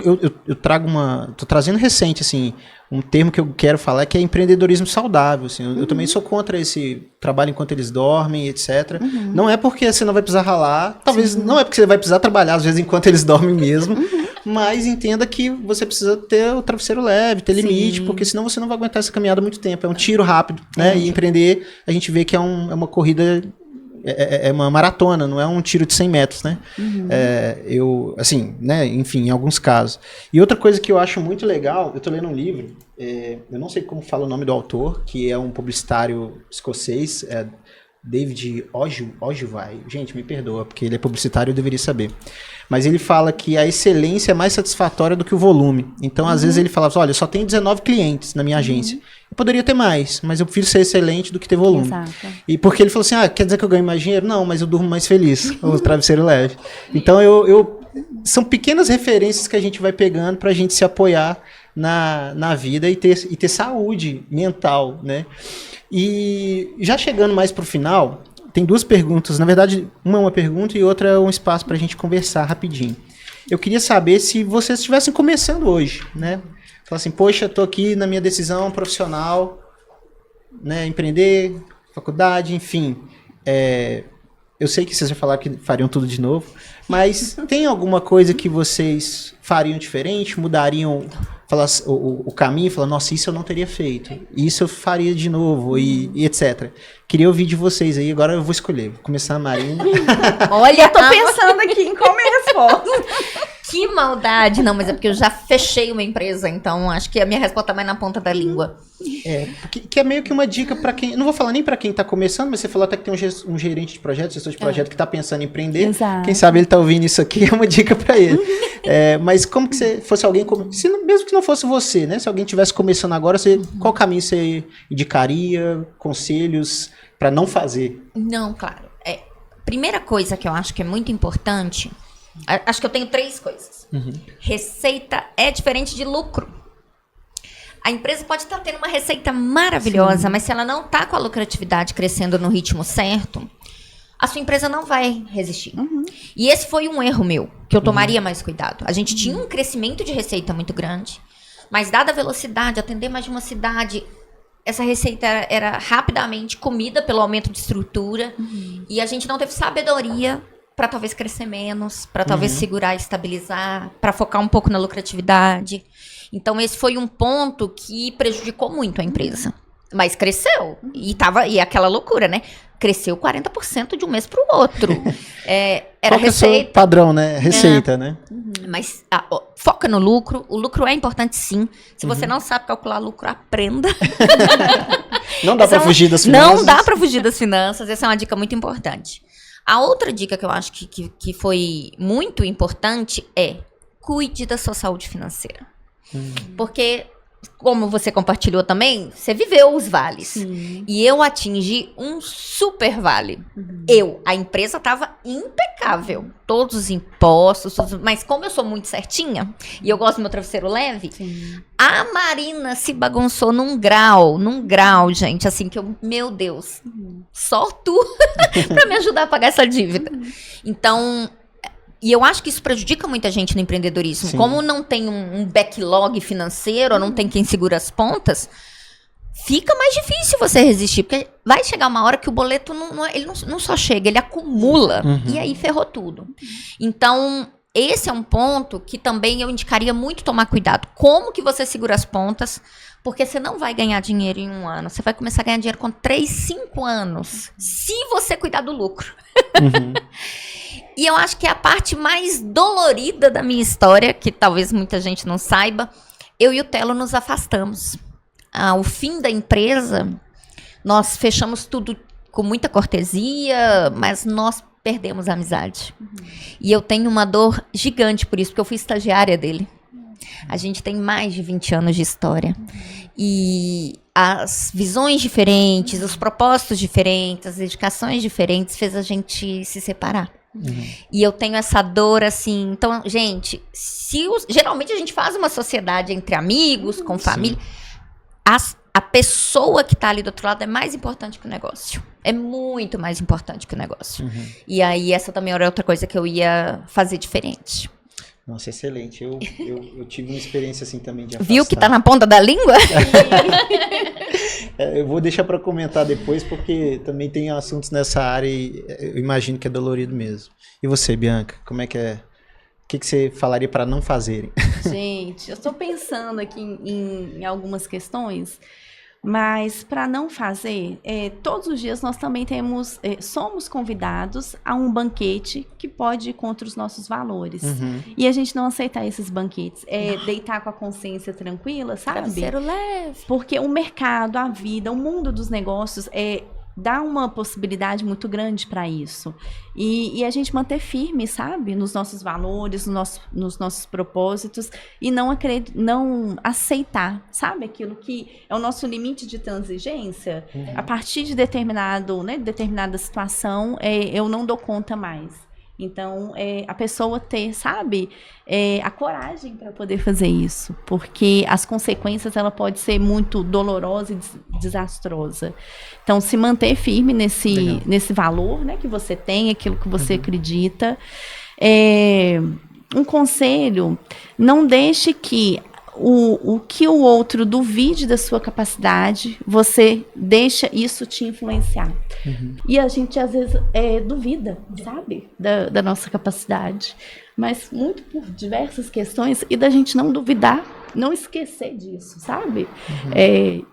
trago tô trazendo recente, assim, um termo que eu quero falar que é empreendedorismo saudável, assim, eu também sou contra esse trabalho enquanto eles dormem, etc. Não é porque você não vai precisar ralar, talvez não é porque você vai precisar trabalhar às vezes enquanto eles dormem mesmo, mas entenda que você precisa ter o travesseiro leve, ter limite, porque senão você não vai aguentar essa caminhada muito tempo, é um tiro rápido, né, e empreender, a gente vê que é uma corrida... É uma maratona, não é um tiro de 100 metros, né? Assim, né? Enfim, em alguns casos. E outra coisa que eu acho muito legal, eu tô lendo um livro, eu não sei como fala o nome do autor, que é um publicitário escocês, David Ojivai. Gente, me perdoa, porque ele é publicitário, eu deveria saber. Mas ele fala que a excelência é mais satisfatória do que o volume. Então, às vezes, ele falava, olha, eu só tenho 19 clientes na minha agência. Eu poderia ter mais, mas eu prefiro ser excelente do que ter volume. Exato. E porque ele falou assim, quer dizer que eu ganho mais dinheiro? Não, mas eu durmo mais feliz, o travesseiro leve. Então, são pequenas referências que a gente vai pegando pra gente se apoiar na vida e ter saúde mental, né? E já chegando mais pro final, tem 2 perguntas. Na verdade, uma é uma pergunta e outra é um espaço pra gente conversar rapidinho. Eu queria saber se vocês estivessem começando hoje, né? Falar assim, poxa, tô aqui na minha decisão profissional, né? Empreender, faculdade, enfim. Eu sei que vocês já falaram que fariam tudo de novo, mas tem alguma coisa que vocês fariam diferente, mudariam o caminho, falar, nossa, isso eu não teria feito, isso eu faria de novo, e etc. Queria ouvir de vocês aí, agora eu vou escolher. Vou começar a Marina. Olha, eu tô pensando aqui em qual é a resposta. Que maldade! Não, mas é porque eu já fechei uma empresa, então acho que a minha resposta tá mais na ponta da língua. Que é meio que uma dica pra quem... Não vou falar nem pra quem tá começando, mas você falou até que tem um gerente de projeto, gestor de projeto que tá pensando em empreender. Exato. Quem sabe ele tá ouvindo isso aqui, é uma dica pra ele. Mas como que você fosse alguém... mesmo que não fosse você, né? Se alguém tivesse começando agora, qual caminho você indicaria? Conselhos pra não fazer? Não, claro. Primeira coisa que eu acho que é muito importante... Acho que eu tenho 3 coisas. Receita é diferente de lucro. A empresa pode estar tendo uma receita maravilhosa, mas se ela não está com a lucratividade crescendo no ritmo certo, a sua empresa não vai resistir. E esse foi um erro meu, que eu tomaria mais cuidado. A gente tinha um crescimento de receita muito grande, mas dada a velocidade, atender mais de uma cidade, essa receita era rapidamente comida pelo aumento de estrutura, e a gente não teve sabedoria para talvez crescer menos, para talvez segurar e estabilizar, para focar um pouco na lucratividade. Então, esse foi um ponto que prejudicou muito a empresa. Mas cresceu. E aquela loucura, né? Cresceu 40% de um mês para o outro. Era qual receita. Padrão, né? Receita, né? Mas foca no lucro. O lucro é importante, sim. Se você não sabe calcular lucro, aprenda. Não dá para fugir das finanças. Não dá para fugir das finanças. Essa é uma dica muito importante. A outra dica que eu acho que foi muito importante é cuide da sua saúde financeira. Porque, como você compartilhou também, você viveu os vales. Sim. E eu atingi um super vale. A empresa estava impecável. Todos os impostos, mas como eu sou muito certinha, e eu gosto do meu travesseiro leve, Sim. a Marina se bagunçou num grau, gente, assim, que eu, meu Deus, só tu pra me ajudar a pagar essa dívida. Então, e eu acho que isso prejudica muita gente no empreendedorismo. Sim. Como não tem um backlog financeiro, ou não tem quem segura as pontas, fica mais difícil você resistir, porque vai chegar uma hora que o boleto ele não só chega, ele acumula, e aí ferrou tudo. Então, esse é um ponto que também eu indicaria muito tomar cuidado. Como que você segura as pontas? Porque você não vai ganhar dinheiro em 1 ano. Você vai começar a ganhar dinheiro com 3, 5 anos. Se você cuidar do lucro. E eu acho que é a parte mais dolorida da minha história, que talvez muita gente não saiba. Eu e o Telo nos afastamos. Ao fim da empresa, nós fechamos tudo com muita cortesia, mas nós perdemos a amizade. E eu tenho uma dor gigante por isso, porque eu fui estagiária dele. A gente tem mais de 20 anos de história. E as visões diferentes, os propósitos diferentes, as dedicações diferentes fez a gente se separar. E eu tenho essa dor assim. Então, gente, geralmente a gente faz uma sociedade entre amigos, com família. A pessoa que está ali do outro lado é mais importante que o negócio. É muito mais importante que o negócio. E aí, essa também era outra coisa que eu ia fazer diferente. Nossa, excelente. Eu tive uma experiência assim também de afastar. Viu que tá na ponta da língua? Eu vou deixar para comentar depois, porque também tem assuntos nessa área e eu imagino que é dolorido mesmo. E você, Bianca, como é que é? O que você falaria para não fazerem? Gente, eu estou pensando aqui em algumas questões, mas para não fazer, todos os dias nós também somos convidados a um banquete que pode ir contra os nossos valores. E a gente não aceitar esses banquetes, deitar com a consciência tranquila, sabe? Travesseiro leve. Porque o mercado, a vida, o mundo dos negócios dá uma possibilidade muito grande para isso. E a gente manter firme, sabe? Nos nossos valores, nos nossos propósitos e não aceitar, sabe? Aquilo que é o nosso limite de transigência. A partir de determinada situação, eu não dou conta mais. Então, a pessoa ter, sabe, a coragem para poder fazer isso. Porque as consequências, ela pode ser muito dolorosa e desastrosa. Então, se manter firme nesse valor, né, que você tem, aquilo que você acredita. Um conselho, não deixe que o que o outro duvide da sua capacidade, você deixa isso te influenciar. E a gente, às vezes, duvida, sabe, da nossa capacidade. Mas muito por diversas questões, e da gente não duvidar, não esquecer disso, sabe?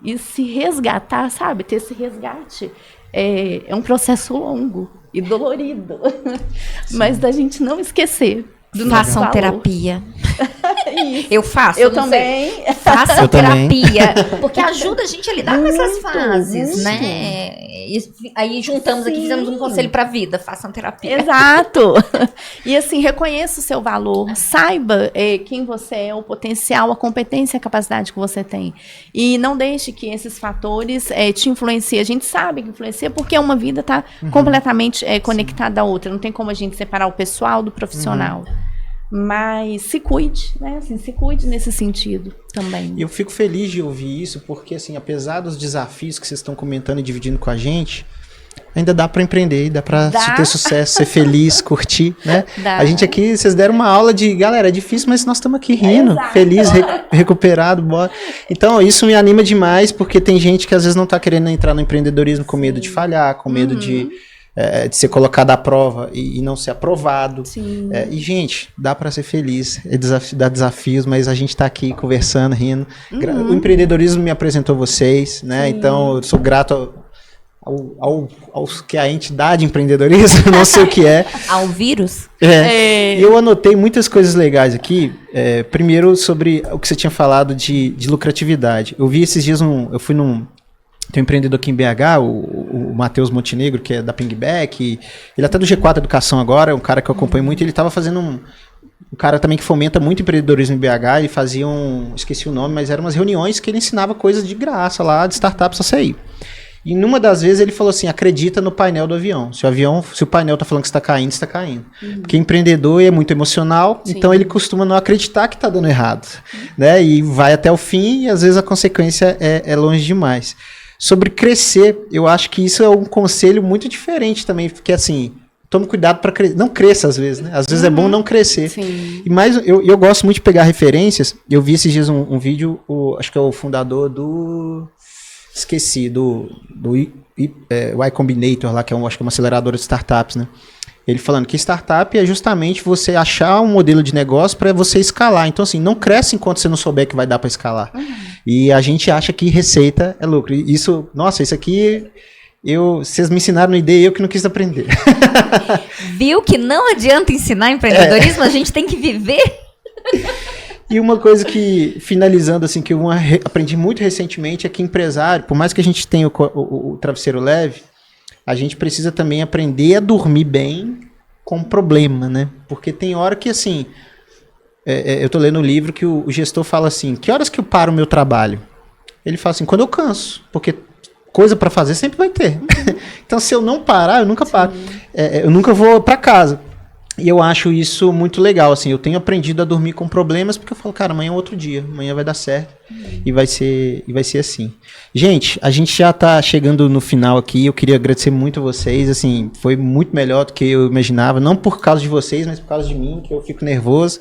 E se resgatar, sabe? Ter esse resgate é um processo longo e dolorido. Mas da gente não esquecer. Façam terapia. Eu faço. Eu também. Façam terapia. Porque ajuda a gente a lidar com essas fases, né? Aí juntamos aqui, fizemos um conselho pra vida. Façam terapia. Exato. E assim, reconheça o seu valor. Saiba quem você é, o potencial, a competência, a capacidade que você tem. E não deixe que esses fatores te influenciem. A gente sabe que influencia porque uma vida está completamente conectada à outra. Não tem como a gente separar o pessoal do profissional. Mas se cuide, né? Assim, se cuide nesse sentido também. E eu fico feliz de ouvir isso, porque assim, apesar dos desafios que vocês estão comentando e dividindo com a gente, ainda dá para empreender, dá para ter sucesso, ser feliz, curtir, né? Dá. A gente aqui, vocês deram uma aula de, galera, é difícil, mas nós estamos aqui rindo, feliz, recuperado, bora. Então, isso me anima demais, porque tem gente que às vezes não tá querendo entrar no empreendedorismo com medo de falhar, com medo de ser colocado à prova e não ser aprovado. E, gente, dá para ser feliz, dá desafios, mas a gente está aqui conversando, rindo. O empreendedorismo me apresentou vocês, né? Então, eu sou grato aos que a entidade empreendedorismo, não sei o que é. Ao vírus? Eu anotei muitas coisas legais aqui. Primeiro, sobre o que você tinha falado de lucratividade. Eu vi esses dias, eu fui tem um empreendedor aqui em BH, o o Matheus Montenegro, que é da Pingback, ele até do G4 Educação agora, é um cara que eu acompanho muito, ele estava fazendo um cara também que fomenta muito empreendedorismo em BH, ele fazia esqueci o nome, mas eram umas reuniões que ele ensinava coisas de graça lá, de startups a sair. E numa das vezes ele falou assim, acredita no painel do avião. Se o painel tá falando que está caindo, está caindo. Porque empreendedor é muito emocional, então ele costuma não acreditar que está dando errado. Né? E vai até o fim e às vezes a consequência é longe demais. Sobre crescer, eu acho que isso é um conselho muito diferente também, porque assim, tome cuidado para crescer. Não cresça às vezes, né? Às vezes é bom não crescer. Sim. E mais, eu gosto muito de pegar referências. Eu vi esses dias um vídeo, acho que é o fundador do... Esqueci, do Y Combinator lá, que acho que é uma aceleradora de startups, né? Ele falando que startup é justamente você achar um modelo de negócio para você escalar. Então, assim, não cresce enquanto você não souber que vai dar para escalar. E a gente acha que receita é lucro. E isso, nossa, isso aqui, vocês me ensinaram uma ideia e eu que não quis aprender. Viu que não adianta ensinar empreendedorismo, a gente tem que viver. E uma coisa que, finalizando, assim, que eu aprendi muito recentemente é que empresário, por mais que a gente tenha o travesseiro leve, a gente precisa também aprender a dormir bem com problema, né? Porque tem hora que, assim, eu tô lendo um livro que o gestor fala assim, que horas que eu paro o meu trabalho? Ele fala assim, quando eu canso, porque coisa para fazer sempre vai ter. Então, se eu não parar, eu nunca paro. Eu nunca vou para casa. E eu acho isso muito legal, assim, eu tenho aprendido a dormir com problemas, porque eu falo, cara, amanhã é outro dia, amanhã vai dar certo, e vai ser assim. Gente, a gente já tá chegando no final aqui, eu queria agradecer muito a vocês, assim, foi muito melhor do que eu imaginava, não por causa de vocês, mas por causa de mim, que eu fico nervoso,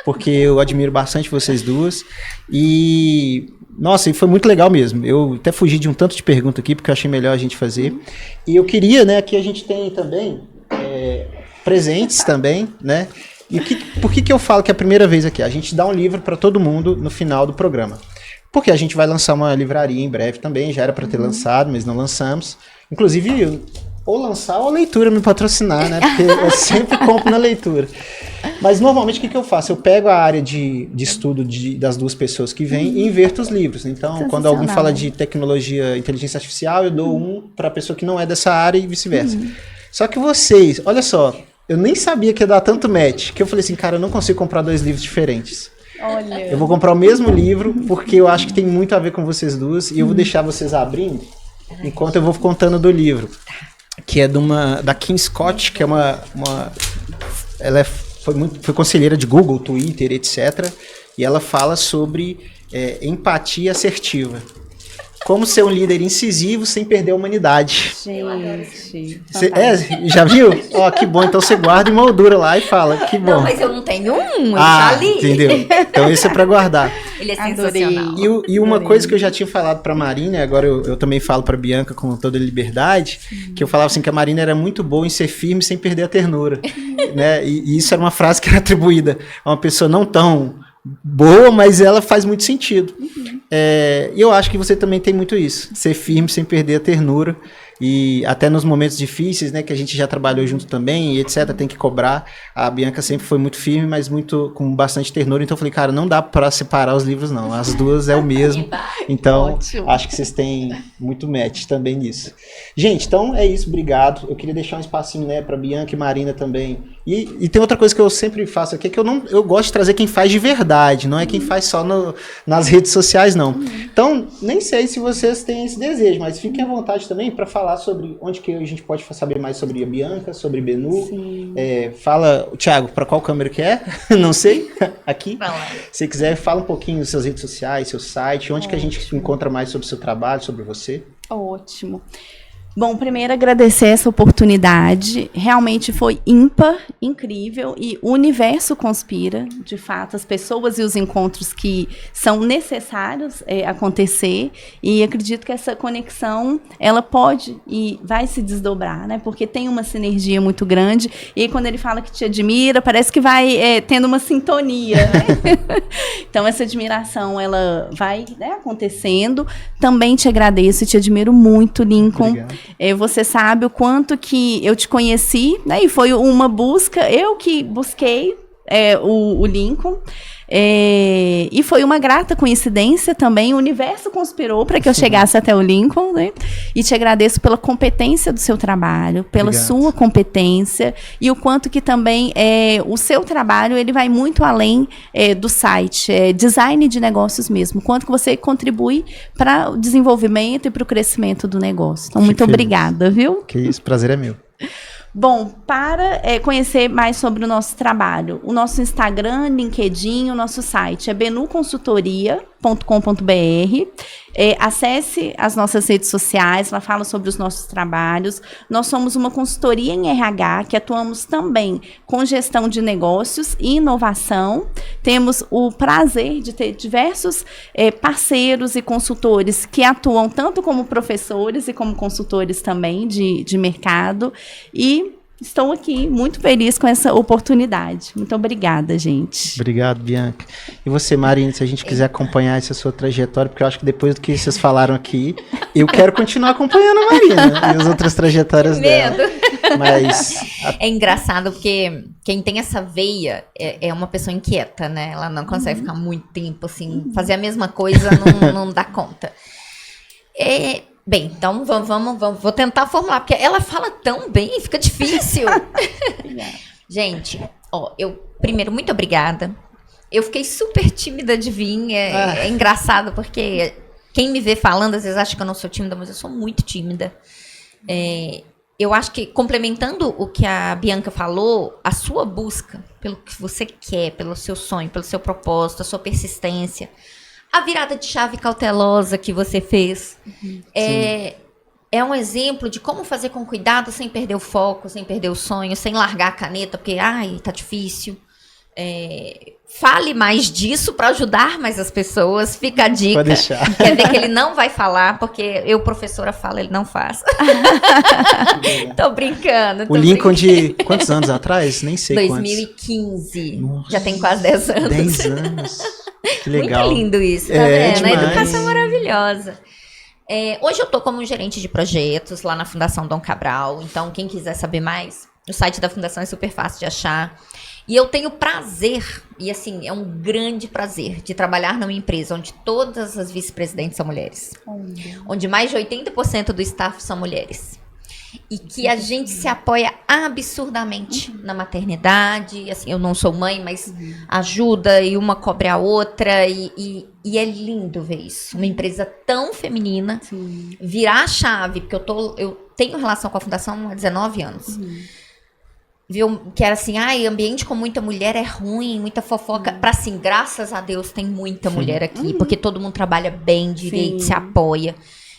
porque eu admiro bastante vocês duas, e... Nossa, e foi muito legal mesmo, eu até fugi de um tanto de pergunta aqui, porque eu achei melhor a gente fazer, e eu queria, né, que a gente tem também... presentes também, né? E por que eu falo que é a primeira vez aqui? A gente dá um livro para todo mundo no final do programa. Porque a gente vai lançar uma livraria em breve também, já era para ter lançado, mas não lançamos. Inclusive, ou lançar ou a leitura me patrocinar, né? Porque eu sempre compro na leitura. Mas normalmente o que eu faço? Eu pego a área de estudo das duas pessoas que vêm e inverto os livros. Então, quando alguém fala de tecnologia, inteligência artificial, eu dou um para a pessoa que não é dessa área e vice-versa. Só que vocês, olha só, eu nem sabia que ia dar tanto match, que eu falei assim, cara, eu não consigo comprar 2 livros diferentes. Olha. Eu vou comprar o mesmo livro, porque eu acho que tem muito a ver com vocês duas, e eu vou deixar vocês abrindo, enquanto eu vou contando do livro. Que é da Kim Scott, que é ela foi conselheira de Google, Twitter, etc. E ela fala sobre empatia assertiva. Como ser um líder incisivo sem perder a humanidade. Gente. Já viu? Ó, que bom. Então você guarda e moldura lá e fala. Que bom. Não, mas eu não tenho eu já li. Entendeu? Então esse é pra guardar. Ele é sensacional. E uma coisa que eu já tinha falado pra Marina, agora eu também falo pra Bianca com toda liberdade, que eu falava assim que a Marina era muito boa em ser firme sem perder a ternura. Né? E isso era uma frase que era atribuída a uma pessoa não tão boa, mas ela faz muito sentido. E eu acho que você também tem muito isso, ser firme sem perder a ternura, e até nos momentos difíceis, né, que a gente já trabalhou junto também, e etc, tem que cobrar. A Bianca sempre foi muito firme, mas com bastante ternura, então eu falei, cara, não dá pra separar os livros não, as duas é o mesmo, então Ótimo. Acho que vocês têm muito match também nisso. Gente, então é isso, obrigado. Eu queria deixar um espacinho, né, pra Bianca e Marina também. E tem outra coisa que eu sempre faço aqui, é que eu gosto de trazer quem faz de verdade, não é quem faz só nas redes sociais, não. Então, nem sei se vocês têm esse desejo, mas fiquem à vontade também para falar sobre onde que a gente pode saber mais sobre a Bianca, sobre Benu. Fala, Thiago, para qual câmera que é? Não sei, aqui. Se quiser, fala um pouquinho das suas redes sociais, seu site, onde que a gente encontra mais sobre o seu trabalho, sobre você. Ótimo. Bom, primeiro agradecer essa oportunidade, realmente foi ímpar, incrível, e o universo conspira, de fato, as pessoas e os encontros que são necessários acontecer, e acredito que essa conexão, ela pode e vai se desdobrar, né, porque tem uma sinergia muito grande, e aí, quando ele fala que te admira, parece que vai tendo uma sintonia, né? Então, essa admiração, ela vai, né, acontecendo. Também te agradeço e te admiro muito, Lincoln. Obrigado. Você sabe o quanto que eu te conheci, né? E foi uma busca, eu que busquei o Lincoln. E foi uma grata coincidência também. O universo conspirou para que eu chegasse até o Lincoln, né? E te agradeço pela competência do seu trabalho, pela sua competência e o quanto que também o seu trabalho ele vai muito além do site, design de negócios mesmo. Quanto que você contribui para o desenvolvimento e para o crescimento do negócio. Então, muito obrigada, viu? Que isso, prazer é meu. Bom, para conhecer mais sobre o nosso trabalho, o nosso Instagram, LinkedIn, o nosso site é benuconsultoria.com.br. Acesse as nossas redes sociais, lá fala sobre os nossos trabalhos. Nós somos uma consultoria em RH, que atuamos também com gestão de negócios e inovação. Temos o prazer de ter diversos parceiros e consultores que atuam tanto como professores e como consultores também de mercado. E estou aqui muito feliz com essa oportunidade. Muito obrigada, gente. Obrigado, Bianca. E você, Marina, se a gente quiser acompanhar essa sua trajetória, porque eu acho que depois do que vocês falaram aqui, eu quero continuar acompanhando a Marina e as outras trajetórias dela. Mas é engraçado porque quem tem essa veia é uma pessoa inquieta, né? Ela não consegue ficar muito tempo assim, fazer a mesma coisa, não dá conta. Bem, então vou tentar formular, porque ela fala tão bem, fica difícil. Gente, primeiro, muito obrigada. Eu fiquei super tímida de vir, é engraçado, porque quem me vê falando, às vezes acha que eu não sou tímida, mas eu sou muito tímida. Eu acho que, complementando o que a Bianca falou, a sua busca pelo que você quer, pelo seu sonho, pelo seu propósito, a sua persistência, a virada de chave cautelosa que você fez é um exemplo de como fazer com cuidado sem perder o foco, sem perder o sonho, sem largar a caneta, porque, tá difícil. Fale mais disso para ajudar mais as pessoas. Fica a dica. Pode deixar. Quer ver que ele não vai falar, porque eu, professora, falo, ele não faz. Tô brincando. O Lincoln de quantos anos atrás? Nem sei 2015. Nossa, já tem quase 10 anos. 10 anos. Que legal. Muito lindo isso, tá vendo? Demais. A educação maravilhosa. Hoje eu tô como gerente de projetos lá na Fundação Dom Cabral. Então, quem quiser saber mais, o site da Fundação é super fácil de achar. E eu tenho prazer, e assim, é um grande prazer de trabalhar numa empresa onde todas as vice-presidentes são mulheres. Onde mais de 80% do staff são mulheres. E que a gente se apoia absurdamente na maternidade. Assim, eu não sou mãe, mas ajuda e uma cobre a outra. E é lindo ver isso. Uma empresa tão feminina virar a chave, porque eu tenho relação com a Fundação há 19 anos. Viu? Que era assim, ambiente com muita mulher é ruim, muita fofoca. Pra assim, graças a Deus tem muita mulher aqui, porque todo mundo trabalha bem, direito, se apoia.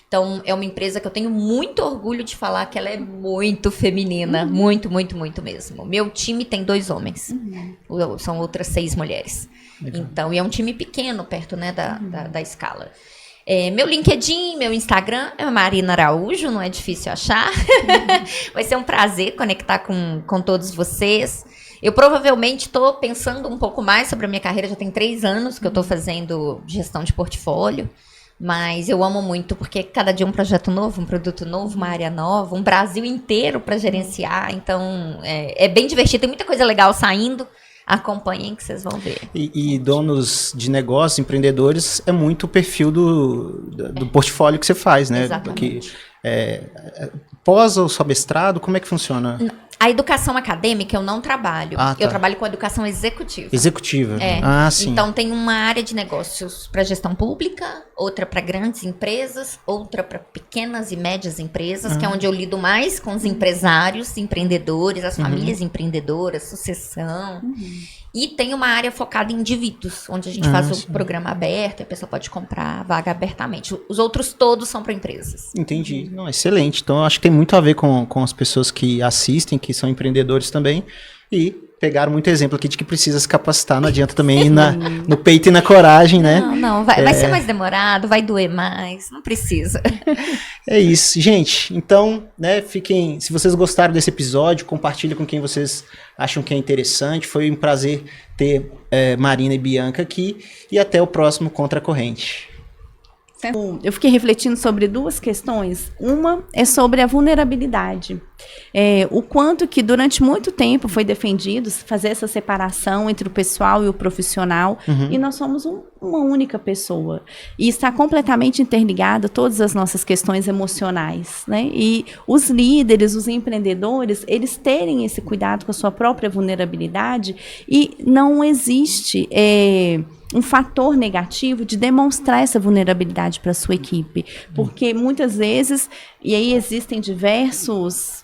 Então, é uma empresa que eu tenho muito orgulho de falar que ela é muito feminina. Muito, muito, muito mesmo. Meu time tem 2 homens. São outras 6 mulheres. Legal. Então, e é um time pequeno perto, né, da escala. Meu LinkedIn, meu Instagram é Marina Araújo, não é difícil achar. Vai ser um prazer conectar com todos vocês. Eu provavelmente estou pensando um pouco mais sobre a minha carreira. Já tem 3 anos que eu estou fazendo gestão de portfólio. Mas eu amo muito, porque cada dia um projeto novo, um produto novo, uma área nova, um Brasil inteiro para gerenciar. Então, é bem divertido. Tem muita coisa legal saindo. Acompanhem que vocês vão ver. E donos de negócios, empreendedores, é muito o perfil do portfólio que você faz, né? Exatamente. Porque, pós ou só mestrado, como é que funciona? A educação acadêmica eu não trabalho. Tá. Eu trabalho com educação executiva. Executiva. Sim. Então tem uma área de negócios para gestão pública, outra para grandes empresas, outra para pequenas e médias empresas, que é onde eu lido mais com os empresários, empreendedores, as famílias empreendedoras, sucessão. E tem uma área focada em indivíduos, onde a gente faz o programa aberto e a pessoa pode comprar a vaga abertamente. Os outros todos são para empresas. Entendi. Não, excelente. Então, eu acho que tem muito a ver com as pessoas que assistem, que são empreendedores também. E pegaram muito exemplo aqui de que precisa se capacitar. Não adianta também ir no peito e na coragem, né? Não. Vai ser mais demorado, vai doer mais. Não precisa. É isso, gente. Então, né, se vocês gostaram desse episódio, compartilhem com quem vocês acham que é interessante. Foi um prazer ter Marina e Bianca aqui. E até o próximo Contra a Corrente. Eu fiquei refletindo sobre duas questões. Uma é sobre a vulnerabilidade. O quanto que durante muito tempo foi defendido fazer essa separação entre o pessoal e o profissional, e nós somos uma única pessoa. E está completamente interligada a todas as nossas questões emocionais, né? E os líderes, os empreendedores, eles terem esse cuidado com a sua própria vulnerabilidade, e não existe um fator negativo de demonstrar essa vulnerabilidade para a sua equipe. Porque muitas vezes, e aí existem diversos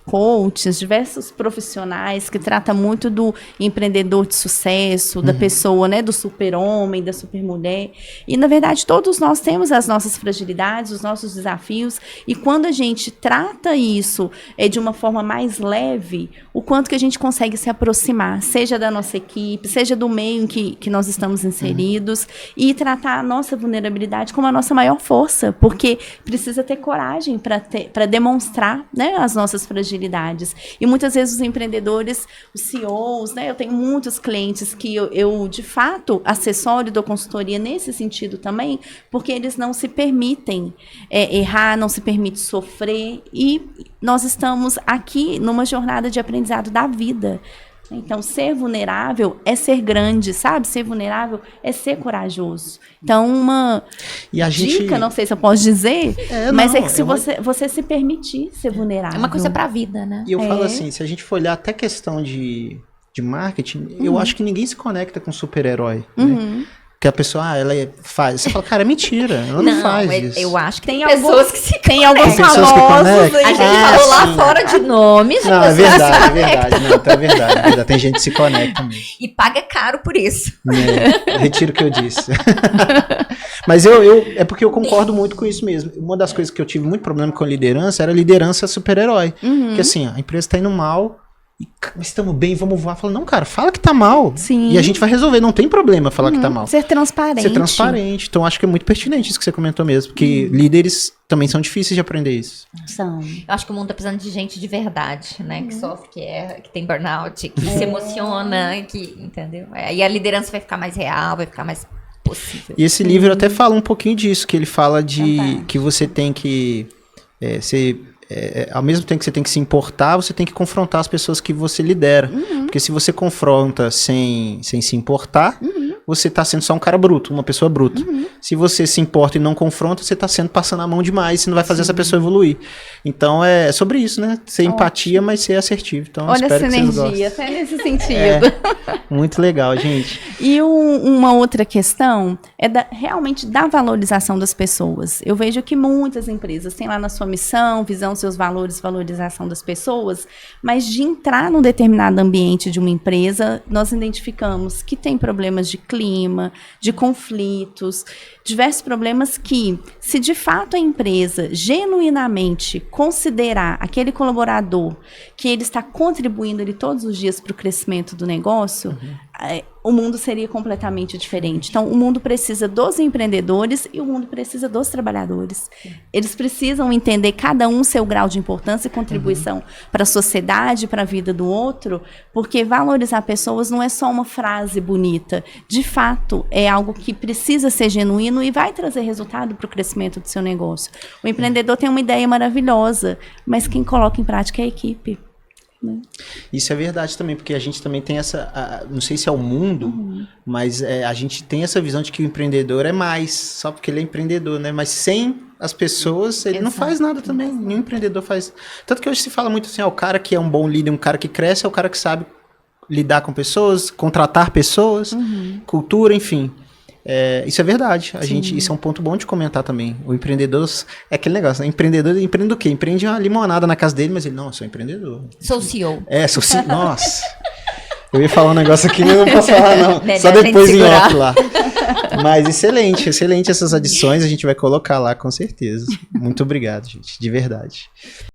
coaches, diversos profissionais que tratam muito do empreendedor de sucesso, da pessoa, né, do super-homem, da super-mulher. E, na verdade, todos nós temos as nossas fragilidades, os nossos desafios. E quando a gente trata isso de uma forma mais leve, o quanto que a gente consegue se aproximar, seja da nossa equipe, seja do meio em que nós estamos inseridos, e tratar a nossa vulnerabilidade como a nossa maior força, porque precisa ter coragem para demonstrar, né, as nossas fragilidades. E muitas vezes os empreendedores, os CEOs, né, eu tenho muitos clientes que eu de fato assessoro e dou consultoria nesse sentido também, porque eles não se permitem errar, não se permitem sofrer, e nós estamos aqui numa jornada de aprendizado da vida. Então, ser vulnerável é ser grande, sabe? Ser vulnerável é ser corajoso. Então, uma dica, não sei se eu posso dizer, mas é que se você se permitir ser vulnerável. É uma coisa pra vida, né? E eu falo assim, se a gente for olhar até questão de marketing, eu acho que ninguém se conecta com super-herói, né? Que a pessoa, ela faz. Você fala, cara, é mentira. Ela não faz isso. Eu acho que tem pessoas que se tem alguns famosos. A gente falou lá fora de nomes. Não, é verdade. Não, então é verdade. Tem gente que se conecta mesmo. E paga caro por isso. Retiro o que eu disse. Mas é porque eu concordo muito com isso mesmo. Uma das coisas que eu tive muito problema com a liderança era a liderança super-herói. Que assim, a empresa tá indo mal, estamos bem, vamos voar. Fala, não, cara, fala que tá mal. Sim. E a gente vai resolver, não tem problema falar que tá mal. Ser transparente. Então, acho que é muito pertinente isso que você comentou mesmo, porque líderes também são difíceis de aprender isso. São. Eu acho que o mundo tá precisando de gente de verdade, né? Que sofre, que erra, que tem burnout, que se emociona, entendeu? E a liderança vai ficar mais real, vai ficar mais possível. E esse livro até fala um pouquinho disso, que ele fala de que você tem que ser... ao mesmo tempo que você tem que se importar, você tem que confrontar as pessoas que você lidera. Porque se você confronta sem se importar, você está sendo só um cara bruto, uma pessoa bruta. Se você se importa e não confronta, você está passando a mão demais, você não vai fazer essa pessoa evoluir. Então é sobre isso, né? Ser empatia, mas ser assertivo. Então, olha espero essa que vocês energia, gostem. até nesse sentido. Muito legal, gente. E uma outra questão é realmente da valorização das pessoas. Eu vejo que muitas empresas têm lá na sua missão, visão, seus valores, valorização das pessoas, mas de entrar num determinado ambiente de uma empresa, nós identificamos que tem problemas de clima, de conflitos, diversos problemas que, se de fato a empresa genuinamente considerar aquele colaborador que ele está contribuindo ali todos os dias para o crescimento do negócio, o mundo seria completamente diferente. Então, o mundo precisa dos empreendedores e o mundo precisa dos trabalhadores. Eles precisam entender cada um seu grau de importância e contribuição para a sociedade, para a vida do outro, porque valorizar pessoas não é só uma frase bonita. De fato, é algo que precisa ser genuíno e vai trazer resultado para o crescimento do seu negócio. O empreendedor tem uma ideia maravilhosa, mas quem coloca em prática é a equipe. Isso é verdade também, porque a gente também tem não sei se é o mundo, mas a gente tem essa visão de que o empreendedor é mais, só porque ele é empreendedor, né? Mas sem as pessoas, ele não faz nada também, nenhum empreendedor faz. Tanto que hoje se fala muito assim, o cara que é um bom líder, um cara que cresce, é o cara que sabe lidar com pessoas, contratar pessoas, cultura, enfim. Isso é verdade. Isso é um ponto bom de comentar também. O empreendedor é aquele negócio, né? Empreendedor empreende o quê? Empreende uma limonada na casa dele, mas ele, não, eu sou empreendedor. Sou CEO. Sou CEO. Nossa. Eu ia falar um negócio aqui, mas não posso falar, não. Melhor só depois em off lá. Mas excelente essas adições. A gente vai colocar lá, com certeza. Muito obrigado, gente. De verdade.